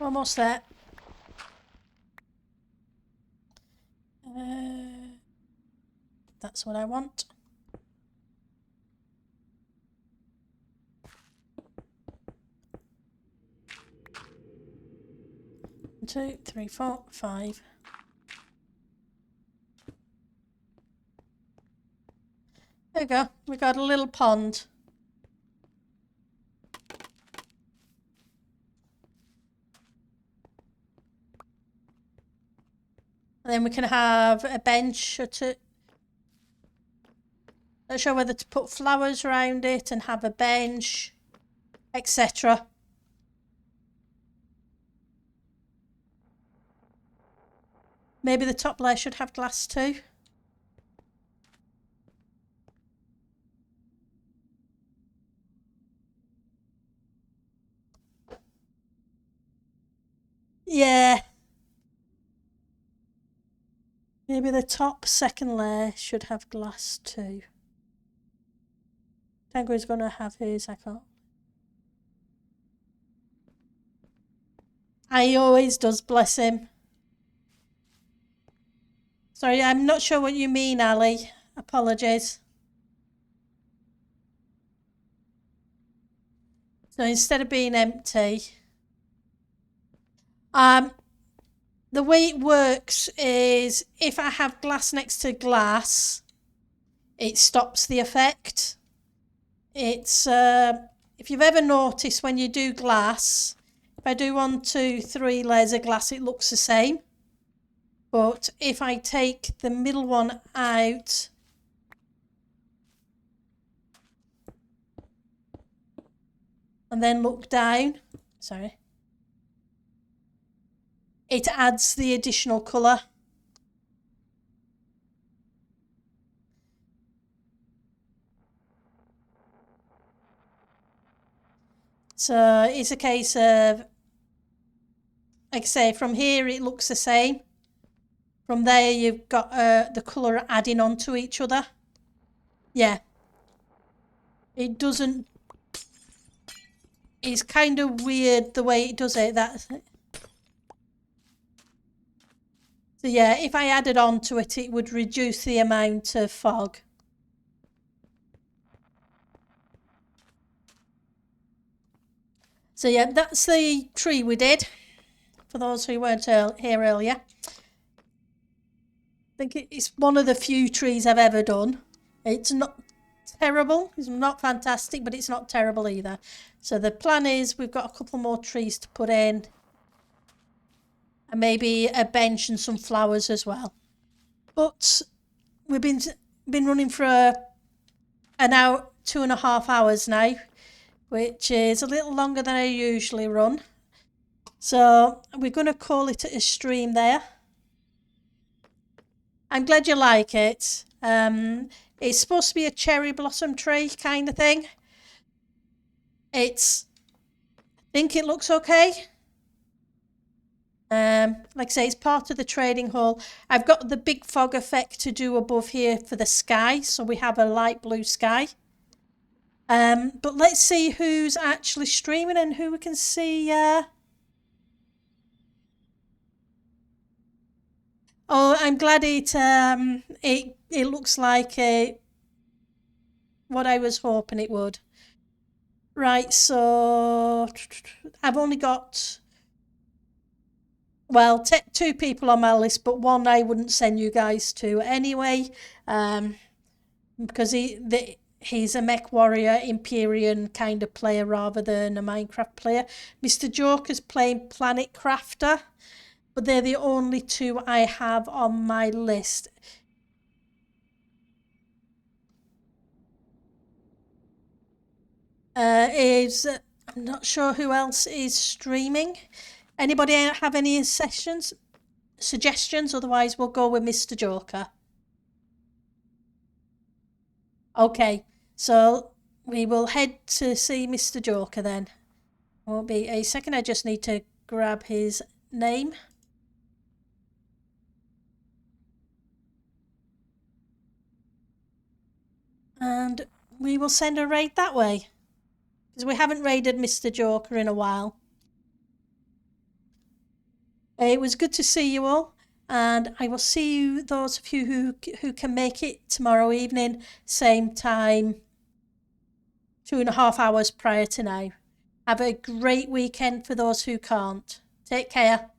Almost there. That's what I want. One, 2, 3, 4, 5. There we go. We got a little pond. And then we can have a bench or two. Not sure whether to put flowers around it and have a bench, etc. Maybe the top layer should have glass too. Yeah. Maybe the top second layer should have glass too. Tango's gonna have his, I can't. He always does, bless him. Sorry, I'm not sure what you mean, Ali. Apologies. So instead of being empty, the way it works is if I have glass next to glass, it stops the effect. It's if you've ever noticed when you do glass, if I do 1, 2, 3 layers of glass, it looks the same. But if I take the middle one out and then look down, sorry, it adds the additional colour. So it's a case of, like I say, from here it looks the same. From there you've got the colour adding on to each other. Yeah. It doesn't... It's kind of weird the way it does it. So yeah, if I added on to it, it would reduce the amount of fog. So yeah, that's the tree we did. For those who weren't here earlier. I think it's one of the few trees I've ever done. It's not terrible, it's not fantastic, but it's not terrible either. So the plan is we've got a couple more trees to put in. And maybe a bench and some flowers as well. But we've been running for an hour, 2.5 hours now, which is a little longer than I usually run. So we're going to call it a stream there. I'm glad you like it. It's supposed to be a cherry blossom tree kind of thing. I think it looks okay. Like I say, it's part of the trading hall. I've got the big fog effect to do above here for the sky, so we have a light blue sky. But let's see who's actually streaming and who we can see. Oh, I'm glad it looks like what I was hoping it would. Right, so I've only got well, two people on my list, but one I wouldn't send you guys to anyway, um, because he's a mech warrior, Empyrean kind of player rather than a Minecraft player. Mr. Joker's playing Planet Crafter, but they're the only two I have on my list. I'm not sure who else is streaming. Anybody have any suggestions? Otherwise, we'll go with Mr. Joker. Okay, so we will head to see Mr. Joker then. Won't be a second. I just need to grab his name. And we will send a raid that way. Because we haven't raided Mr. Joker in a while. It was good to see you all. And I will see you, those of you who can make it tomorrow evening, same time, 2.5 hours prior to now. Have a great weekend for those who can't. Take care.